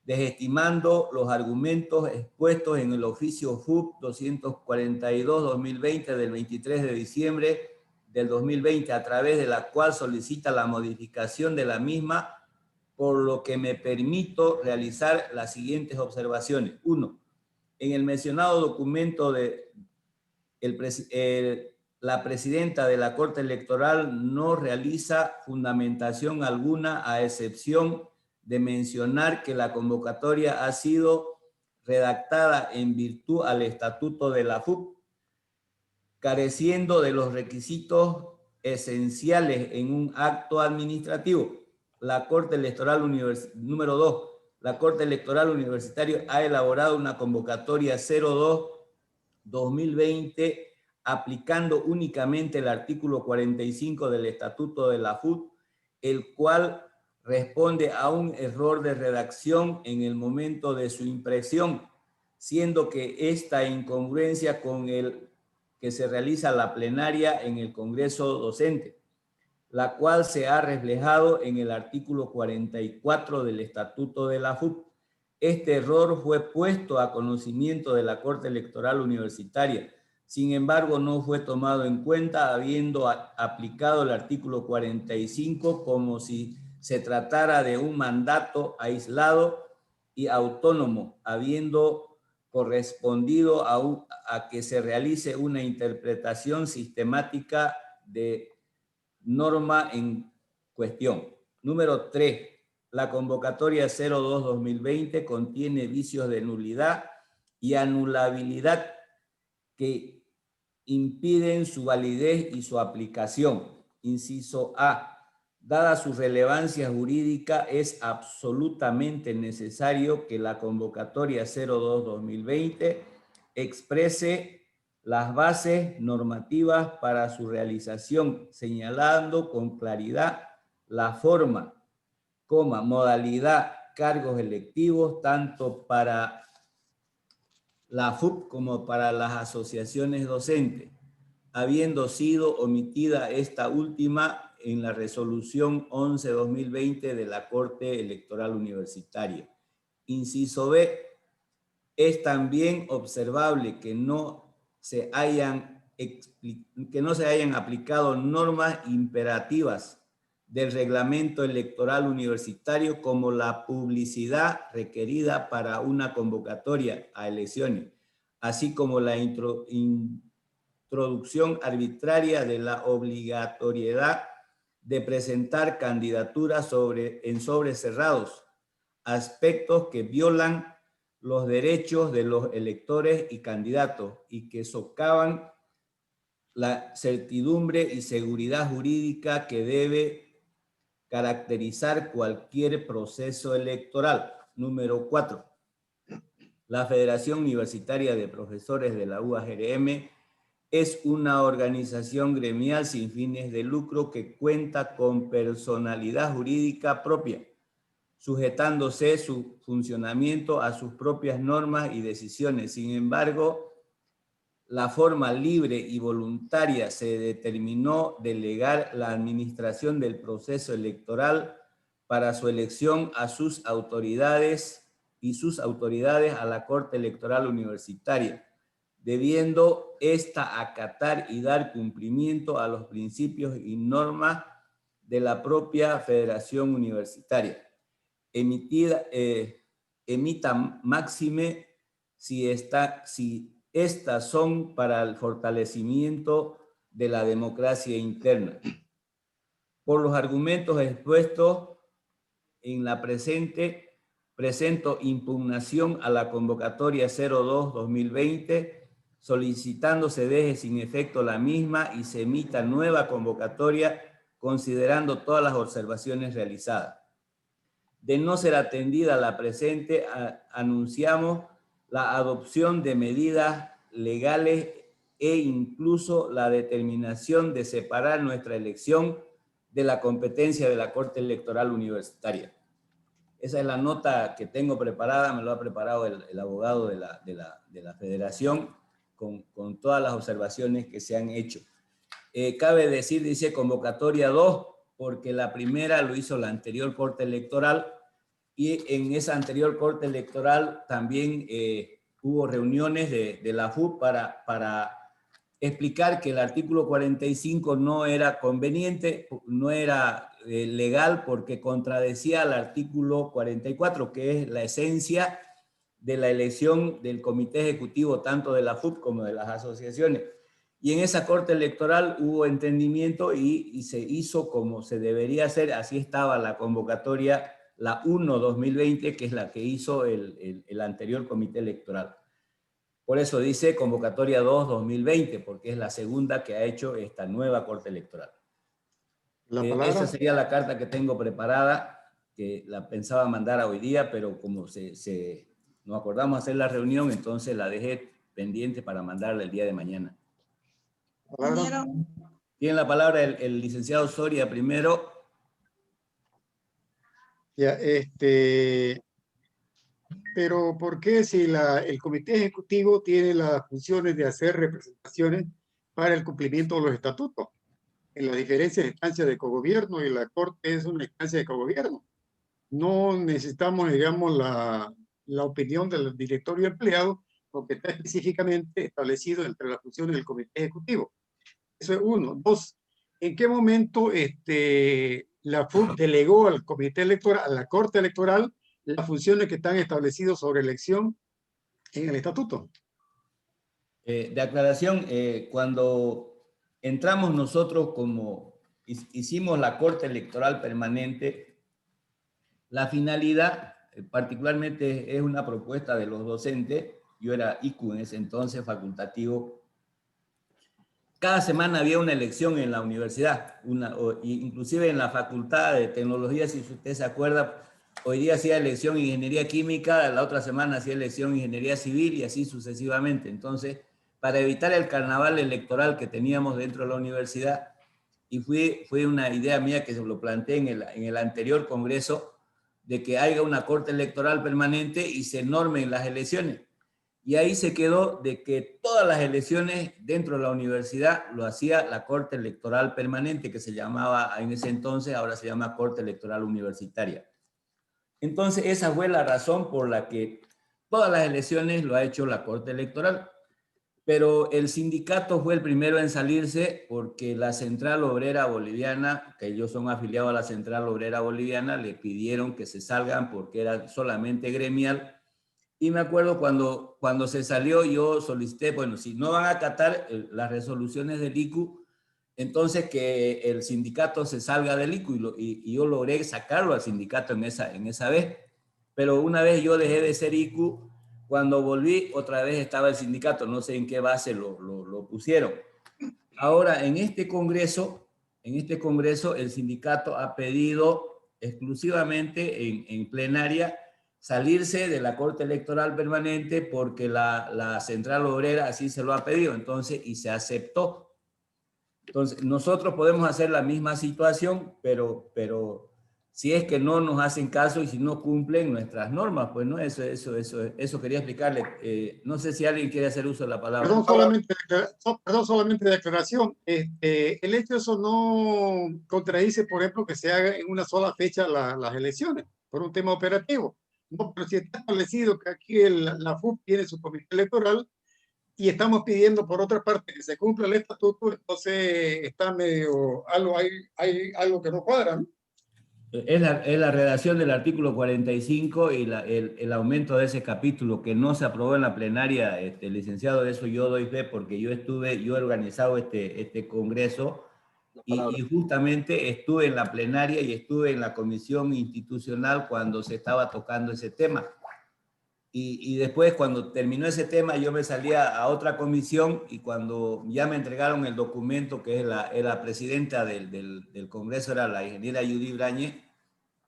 desestimando los argumentos expuestos en el oficio FUP 242-2020 del 23 de diciembre del 2020, a través de la cual solicita la modificación de la misma, por lo que me permito realizar las siguientes observaciones. 1. En el mencionado documento la presidenta de la Corte Electoral no realiza fundamentación alguna, a excepción de mencionar que la convocatoria ha sido redactada en virtud al estatuto de la FUP, careciendo de los requisitos esenciales en un acto administrativo. La Corte Electoral número 2, la Corte Electoral Universitaria ha elaborado una convocatoria 02-2020 aplicando únicamente el artículo 45 del estatuto de la FUP, el cual responde a un error de redacción en el momento de su impresión, siendo que esta incongruencia con el que se realiza la plenaria en el Congreso Docente, la cual se ha reflejado en el artículo 44 del Estatuto de la FUP. Este error fue puesto a conocimiento de la Corte Electoral Universitaria. Sin embargo, no fue tomado en cuenta, habiendo aplicado el artículo 45 como si se tratara de un mandato aislado y autónomo, habiendo correspondido a que se realice una interpretación sistemática de norma en cuestión. Número 3. La convocatoria 02-2020 contiene vicios de nulidad y anulabilidad que impiden su validez y su aplicación. Inciso A. Dada su relevancia jurídica, es absolutamente necesario que la convocatoria 02-2020 exprese las bases normativas para su realización, señalando con claridad la forma, modalidad, cargos electivos, tanto para la FUP como para las asociaciones docentes, habiendo sido omitida esta última en la resolución 11-2020 de la Corte Electoral Universitaria. Inciso B. Es también observable que no se hayan aplicado normas imperativas del reglamento electoral universitario como la publicidad requerida para una convocatoria a elecciones, así como la introducción arbitraria de la obligatoriedad de presentar candidaturas en sobres cerrados, aspectos que violan los derechos de los electores y candidatos y que socavan la certidumbre y seguridad jurídica que debe caracterizar cualquier proceso electoral. Número 4. La Federación Universitaria de Profesores de la UAGRM es una organización gremial sin fines de lucro que cuenta con personalidad jurídica propia, sujetándose su funcionamiento a sus propias normas y decisiones. Sin embargo, la forma libre y voluntaria se determinó delegar la administración del proceso electoral para su elección a sus autoridades a la Corte Electoral Universitaria, debiendo ésta acatar y dar cumplimiento a los principios y normas de la propia Federación Universitaria. Emita máxime si estas son para el fortalecimiento de la democracia interna. Por los argumentos expuestos en la presento impugnación a la convocatoria 02-2020, solicitando se deje sin efecto la misma y se emita nueva convocatoria considerando todas las observaciones realizadas. De no ser atendida la presente, anunciamos la adopción de medidas legales e incluso la determinación de separar nuestra elección de la competencia de la Corte Electoral Universitaria. Esa es la nota que tengo preparada, me lo ha preparado el abogado de la Federación con todas las observaciones que se han hecho. Cabe decir, dice convocatoria 2, porque la primera lo hizo la anterior Corte Electoral y en esa anterior Corte Electoral también hubo reuniones de la FUP para explicar que el artículo 45 no era conveniente, no era legal porque contradecía al artículo 44, que es la esencia de la elección del comité ejecutivo tanto de la FUP como de las asociaciones. Y en esa Corte Electoral hubo entendimiento y se hizo como se debería hacer, así estaba la convocatoria, la 1-2020, que es la que hizo el anterior comité electoral. Por eso dice convocatoria 2-2020, porque es la segunda que ha hecho esta nueva Corte Electoral. Esa sería la carta que tengo preparada, que la pensaba mandar a hoy día, pero como nos acordamos hacer la reunión, entonces la dejé pendiente para mandarla el día de mañana. Tiene la palabra el licenciado Soria primero. Ya, pero ¿por qué si el comité ejecutivo tiene las funciones de hacer representaciones para el cumplimiento de los estatutos en las diferentes instancias de cogobierno y la Corte es una instancia de cogobierno? No necesitamos, digamos, la opinión del directorio empleado porque está específicamente establecido entre las funciones del comité ejecutivo. Eso es uno. Dos, ¿en qué momento la FUP delegó al comité electoral, a la Corte Electoral, las funciones que están establecidas sobre elección en el estatuto? De aclaración, cuando entramos nosotros como hicimos la Corte Electoral Permanente, la finalidad particularmente es una propuesta de los docentes, yo era ICU en ese entonces, facultativo, cada semana había una elección en la universidad, inclusive en la Facultad de Tecnología, si usted se acuerda, hoy día hacía elección ingeniería química, la otra semana hacía elección ingeniería civil y así sucesivamente. Entonces, para evitar el carnaval electoral que teníamos dentro de la universidad, y fue una idea mía que se lo planteé en el anterior congreso, de que haya una corte electoral permanente y se normen las elecciones. Y ahí se quedó de que todas las elecciones dentro de la universidad lo hacía la Corte Electoral Permanente, que se llamaba en ese entonces, ahora se llama Corte Electoral Universitaria. Entonces esa fue la razón por la que todas las elecciones lo ha hecho la Corte Electoral. Pero el sindicato fue el primero en salirse porque la Central Obrera Boliviana, que ellos son afiliados a la Central Obrera Boliviana, le pidieron que se salgan porque era solamente gremial. Y me acuerdo cuando se salió, yo solicité, bueno, si no van a acatar las resoluciones del ICU, entonces que el sindicato se salga del ICU y yo logré sacarlo al sindicato en esa vez. Pero una vez yo dejé de ser ICU, cuando volví otra vez estaba el sindicato, no sé en qué base lo pusieron. Ahora, en este congreso el sindicato ha pedido exclusivamente en plenaria salirse de la Corte Electoral Permanente porque la Central Obrera así se lo ha pedido, entonces, y se aceptó. Entonces, nosotros podemos hacer la misma situación, pero si es que no nos hacen caso y si no cumplen nuestras normas, pues no, eso quería explicarle. No sé si alguien quiere hacer uso de la palabra. Perdón, solamente de aclaración. El hecho de eso no contradice, por ejemplo, que se haga en una sola fecha las elecciones, por un tema operativo. No, pero si está establecido que aquí la FUP tiene su comité electoral y estamos pidiendo por otra parte que se cumpla el estatuto, entonces está medio, hay algo que no cuadra, ¿no? Es la redacción del artículo 45 y el aumento de ese capítulo que no se aprobó en la plenaria, licenciado, de eso yo doy fe porque yo he organizado este congreso y justamente estuve en la plenaria y estuve en la comisión institucional cuando se estaba tocando ese tema. Y después cuando terminó ese tema yo me salía a otra comisión y cuando ya me entregaron el documento que es la presidenta del Congreso, era la ingeniera Judy Brañez,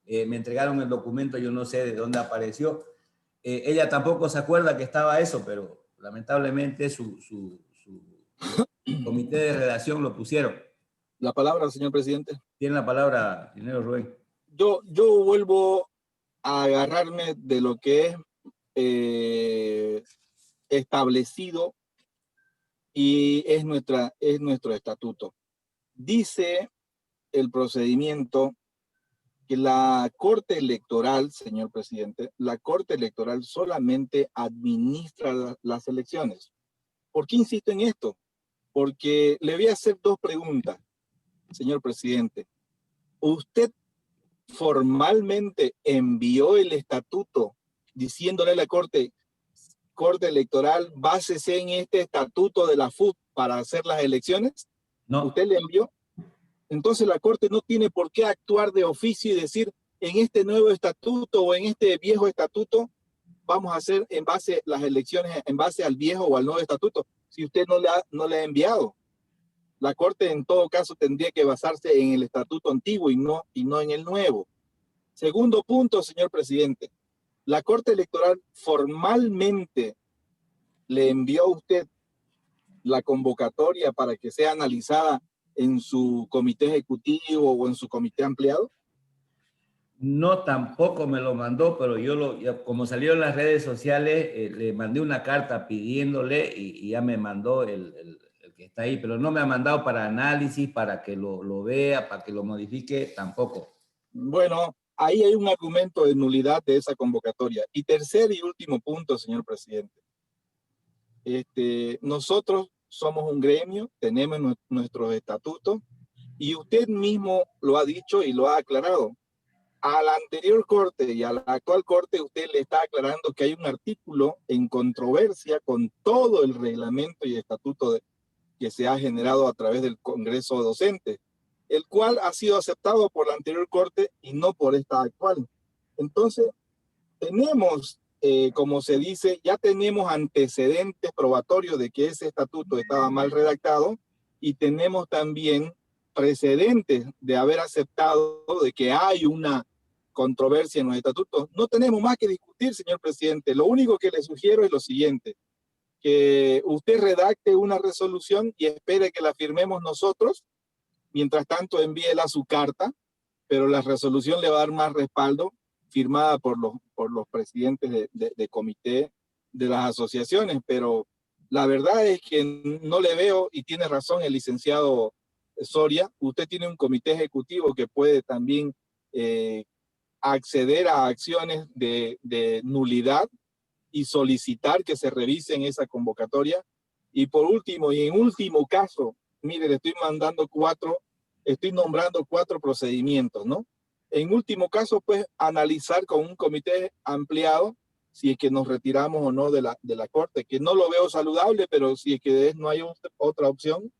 me entregaron el documento, yo no sé de dónde apareció. Ella tampoco se acuerda que estaba eso, pero lamentablemente su comité de redacción lo pusieron. La palabra, señor presidente. Tiene la palabra, ingeniero Rubén. Yo vuelvo a agarrarme de lo que es establecido y es nuestro estatuto. Dice el procedimiento que la Corte Electoral, señor presidente, la Corte Electoral solamente administra las elecciones. ¿Por qué insisto en esto? Porque le voy a hacer dos preguntas, señor presidente. ¿Usted formalmente envió el estatuto diciéndole a la Corte Electoral, básese en este estatuto de la FUP para hacer las elecciones? No. ¿Usted le envió? Entonces la Corte no tiene por qué actuar de oficio y decir, en este nuevo estatuto o en este viejo estatuto vamos a hacer en base las elecciones en base al viejo o al nuevo estatuto, si usted no le ha enviado. La Corte en todo caso tendría que basarse en el estatuto antiguo y no en el nuevo. Segundo punto, señor presidente. La Corte Electoral formalmente le envió a usted la convocatoria para que sea analizada en su comité ejecutivo o en su comité ampliado. No, tampoco me lo mandó, pero como salió en las redes sociales, le mandé una carta pidiéndole y ya me mandó el que está ahí, pero no me ha mandado para análisis, para que lo vea, para que lo modifique, tampoco. Bueno, ahí hay un argumento de nulidad de esa convocatoria. Y tercer y último punto, señor presidente. Nosotros somos un gremio, tenemos nuestros estatutos y usted mismo lo ha dicho y lo ha aclarado. A la anterior corte y a la actual corte usted le está aclarando que hay un artículo en controversia con todo el reglamento y estatuto que se ha generado a través del Congreso Docente, el cual ha sido aceptado por la anterior corte y no por esta actual. Entonces, tenemos, como se dice, ya tenemos antecedentes probatorios de que ese estatuto estaba mal redactado y tenemos también precedentes de haber aceptado de que hay una controversia en los estatutos. No tenemos más que discutir, señor presidente. Lo único que le sugiero es lo siguiente, que usted redacte una resolución y espere que la firmemos nosotros. Mientras tanto, envíela su carta, pero la resolución le va a dar más respaldo, firmada por los presidentes de comité de las asociaciones. Pero la verdad es que no le veo, y tiene razón el licenciado Soria, usted tiene un comité ejecutivo que puede también acceder a acciones de nulidad y solicitar que se revisen esa convocatoria. Y por último, y en último caso, mire, le estoy nombrando 4 procedimientos, ¿no? En último caso, pues, analizar con un comité ampliado si es que nos retiramos o no de la Corte, que no lo veo saludable, pero si es que no hay otra opción,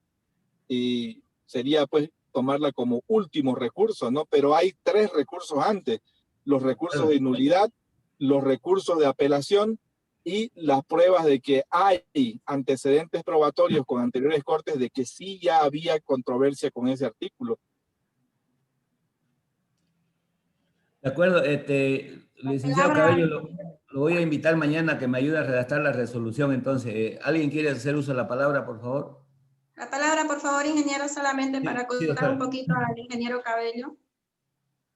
y sería, pues, tomarla como último recurso, ¿no? Pero hay 3 recursos antes: los recursos de nulidad, los recursos de apelación y las pruebas de que hay antecedentes probatorios con anteriores cortes de que sí ya había controversia con ese artículo. De acuerdo, licenciado Cabello, lo voy a invitar mañana a que me ayude a redactar la resolución. Entonces, ¿alguien quiere hacer uso de la palabra, por favor? La palabra, por favor, ingeniero, solamente para contar un poquito al ingeniero Cabello.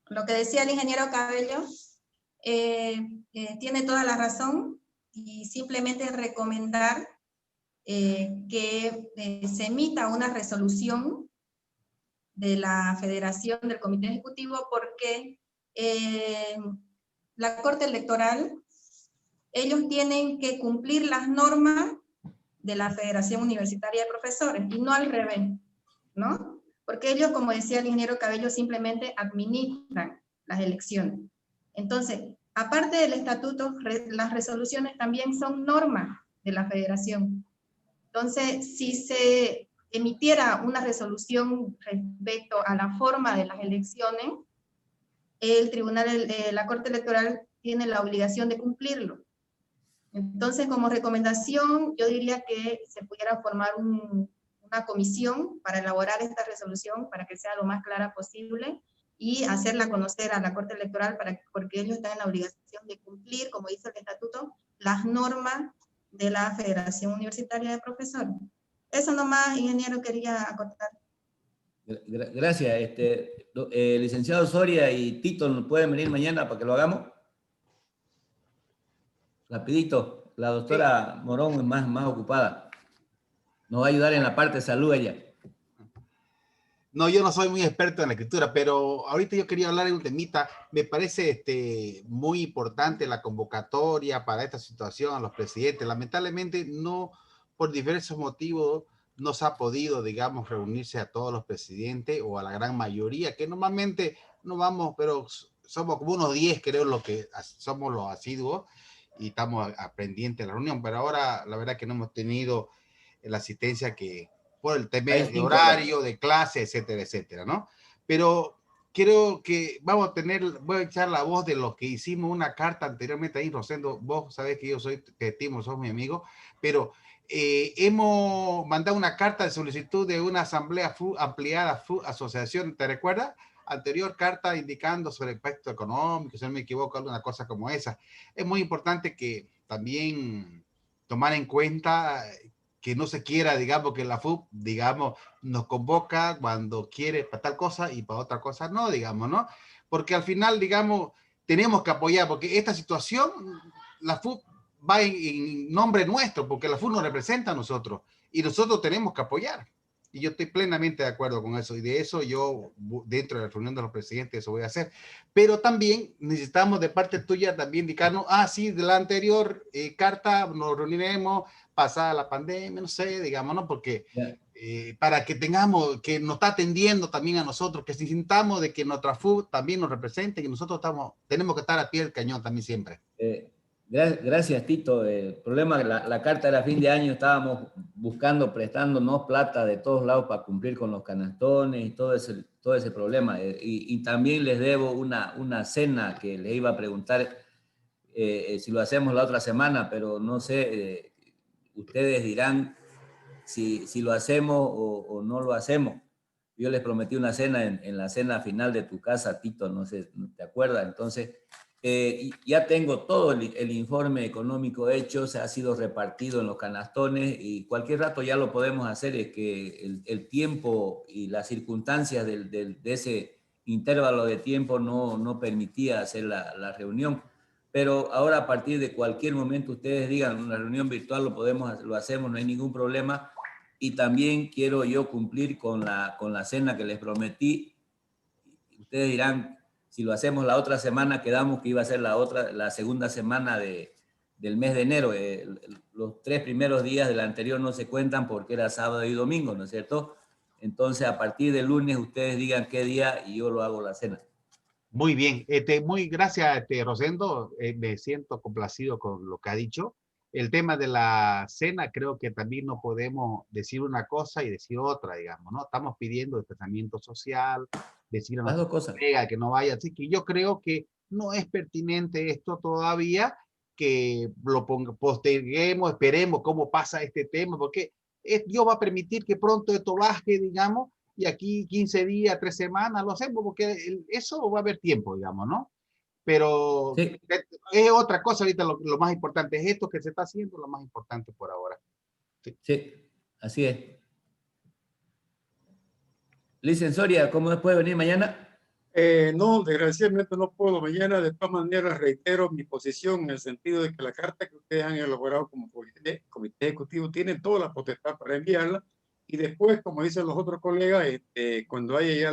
Lo que decía el ingeniero Cabello tiene toda la razón, y simplemente recomendar que se emita una resolución de la Federación del Comité Ejecutivo, porque la Corte Electoral, ellos tienen que cumplir las normas de la Federación Universitaria de Profesores, y no al revés, ¿no? Porque ellos, como decía el ingeniero Cabello, simplemente administran las elecciones. Entonces, aparte del estatuto, las resoluciones también son normas de la Federación. Entonces, si se emitiera una resolución respecto a la forma de las elecciones, el tribunal, la Corte Electoral tiene la obligación de cumplirlo. Entonces, como recomendación, yo diría que se pudiera formar una comisión para elaborar esta resolución para que sea lo más clara posible y hacerla conocer a la Corte Electoral, porque ellos están en la obligación de cumplir, como dice el estatuto, las normas de la Federación Universitaria de Profesores. Eso nomás, ingeniero, quería acotar. Gracias. Licenciado Soria y Tito, ¿nos pueden venir mañana para que lo hagamos? Rapidito. La doctora Morón es más ocupada. Nos va a ayudar en la parte de salud ella. No, yo no soy muy experto en la escritura, pero ahorita yo quería hablar de un temita. Me parece muy importante la convocatoria para esta situación a los presidentes. Lamentablemente, no, por diversos motivos, no se ha podido, digamos, reunirse a todos los presidentes o a la gran mayoría, que normalmente no vamos, pero somos como unos 10, creo, los que somos los asiduos y estamos pendientes de la reunión. Pero ahora, la verdad que no hemos tenido la asistencia que por el tema de horario, de clase, etcétera, etcétera, ¿no? Pero creo que voy a echar la voz de los que hicimos una carta anteriormente ahí, Rosendo, vos sabés que yo te estimo, sos mi amigo, pero hemos mandado una carta de solicitud de una asamblea ampliada, asociación, ¿te recuerdas? Anterior carta indicando sobre el aspecto económico, si no me equivoco, alguna cosa como esa. Es muy importante que también tomar en cuenta que no se quiera, digamos, que la FUP, digamos, nos convoca cuando quiere para tal cosa y para otra cosa no, digamos, ¿no? Porque al final, digamos, tenemos que apoyar, porque esta situación, la FUP va en nombre nuestro, porque la FUP nos representa a nosotros, y nosotros tenemos que apoyar. Y yo estoy plenamente de acuerdo con eso, y de eso yo, dentro de la reunión de los presidentes, eso voy a hacer. Pero también necesitamos de parte tuya también indicarnos, sí, de la anterior carta nos reuniremos, pasada la pandemia, no sé, digamos, ¿no? Porque para que tengamos, que nos está atendiendo también a nosotros, que sintamos de que nuestra FUB también nos represente, que nosotros tenemos que estar a pie del cañón también siempre. Gracias, Tito. El problema, la carta era fin de año, estábamos prestándonos plata de todos lados para cumplir con los canastones y todo ese problema. Y también les debo una cena que les iba a preguntar si lo hacemos la otra semana, pero no sé, ustedes dirán si lo hacemos o no lo hacemos. Yo les prometí una cena en la cena final de tu casa, Tito, no sé, ¿te acuerdas? Entonces, ya tengo todo el informe económico hecho, se ha sido repartido en los canastones y cualquier rato ya lo podemos hacer. Es que el tiempo y las circunstancias de ese intervalo de tiempo no permitía hacer la reunión. Pero ahora a partir de cualquier momento ustedes digan, una reunión virtual lo hacemos, no hay ningún problema. Y también quiero yo cumplir con la cena que les prometí. Ustedes dirán, si lo hacemos la otra semana, quedamos que iba a ser la segunda semana del mes de enero. Los 3 primeros días del anterior no se cuentan porque era sábado y domingo, ¿no es cierto? Entonces, a partir del lunes, ustedes digan qué día y yo lo hago la cena. Muy bien, muy gracias, Rosendo. Me siento complacido con lo que ha dicho. El tema de la cena, creo que también no podemos decir una cosa y decir otra, digamos, ¿no? Estamos pidiendo distanciamiento social, decir a nuestra colega que no vaya. Así que yo creo que no es pertinente esto todavía, que lo posterguemos, esperemos cómo pasa este tema, porque Dios va a permitir que pronto esto baje, digamos, y aquí 15 días, 3 semanas lo hacemos, porque eso va a haber tiempo, digamos, ¿no? Pero sí, es otra cosa ahorita, lo más importante es esto que se está haciendo, lo más importante por ahora. Sí, sí, así es. Licenciado Soria, ¿cómo puede venir mañana? No, desgraciadamente no puedo mañana. De todas maneras, reitero mi posición en el sentido de que la carta que ustedes han elaborado como comité ejecutivo tienen toda la potestad para enviarla. Y después, como dicen los otros colegas, cuando haya ya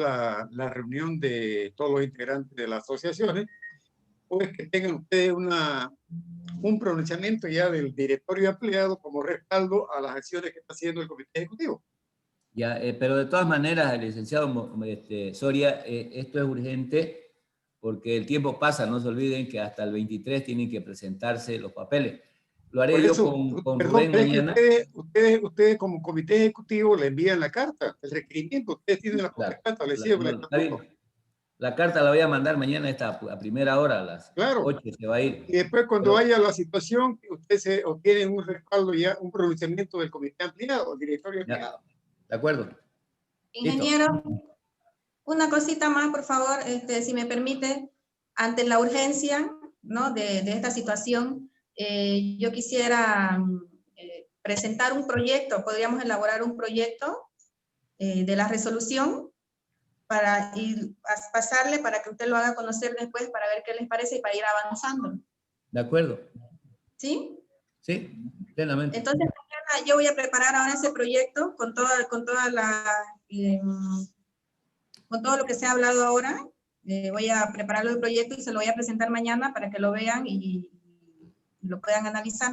la reunión de todos los integrantes de las asociaciones, pues que tengan ustedes un pronunciamiento ya del directorio ampliado como respaldo a las acciones que está haciendo el comité ejecutivo. Ya, pero de todas maneras, licenciado Soria, esto es urgente porque el tiempo pasa. No se olviden que hasta el 23 tienen que presentarse los papeles. Lo haré yo con Rubén mañana. Ustedes como comité ejecutivo le envían la carta, el requerimiento. Ustedes tienen la potestad establecida por el estatuto. La carta la voy a mandar mañana a primera hora, a las 8 se va a ir. Y después cuando haya la situación, ustedes obtienen un respaldo ya, un pronunciamiento del comité ampliado, el directorio ampliado. De acuerdo. Ingeniero, una cosita más, por favor, si me permite, ante la urgencia, ¿no?, de esta situación, yo quisiera presentar un proyecto, podríamos elaborar un proyecto de la resolución para ir a pasarle, para que usted lo haga conocer después, para ver qué les parece y para ir avanzando. De acuerdo. ¿Sí? Sí, plenamente. Entonces, mañana yo voy a preparar ahora ese proyecto con todo lo que se ha hablado ahora. Voy a preparar el proyecto y se lo voy a presentar mañana para que lo vean y lo puedan analizar.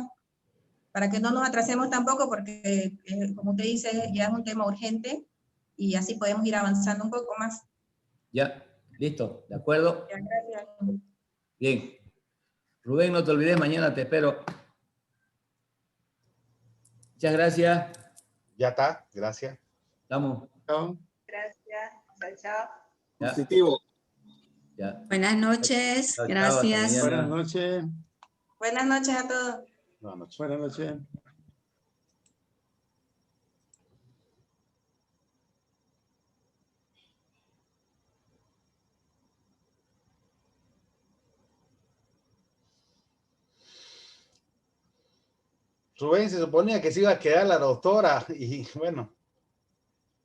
Para que no nos atrasemos tampoco, porque como usted dice, ya es un tema urgente y así podemos ir avanzando un poco más. Ya, listo, ¿de acuerdo? Ya, gracias. Bien. Rubén, no te olvides, mañana te espero. Muchas gracias. Ya está, gracias. Estamos. Gracias. Chao, chao. Positivo. Ya. Buenas noches, Chao, chao, gracias. Buenas noches. Buenas noches a todos. Buenas noches. Buenas noches. Rubén, se suponía que se iba a quedar la doctora y bueno,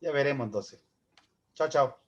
ya veremos entonces. Chao, chao.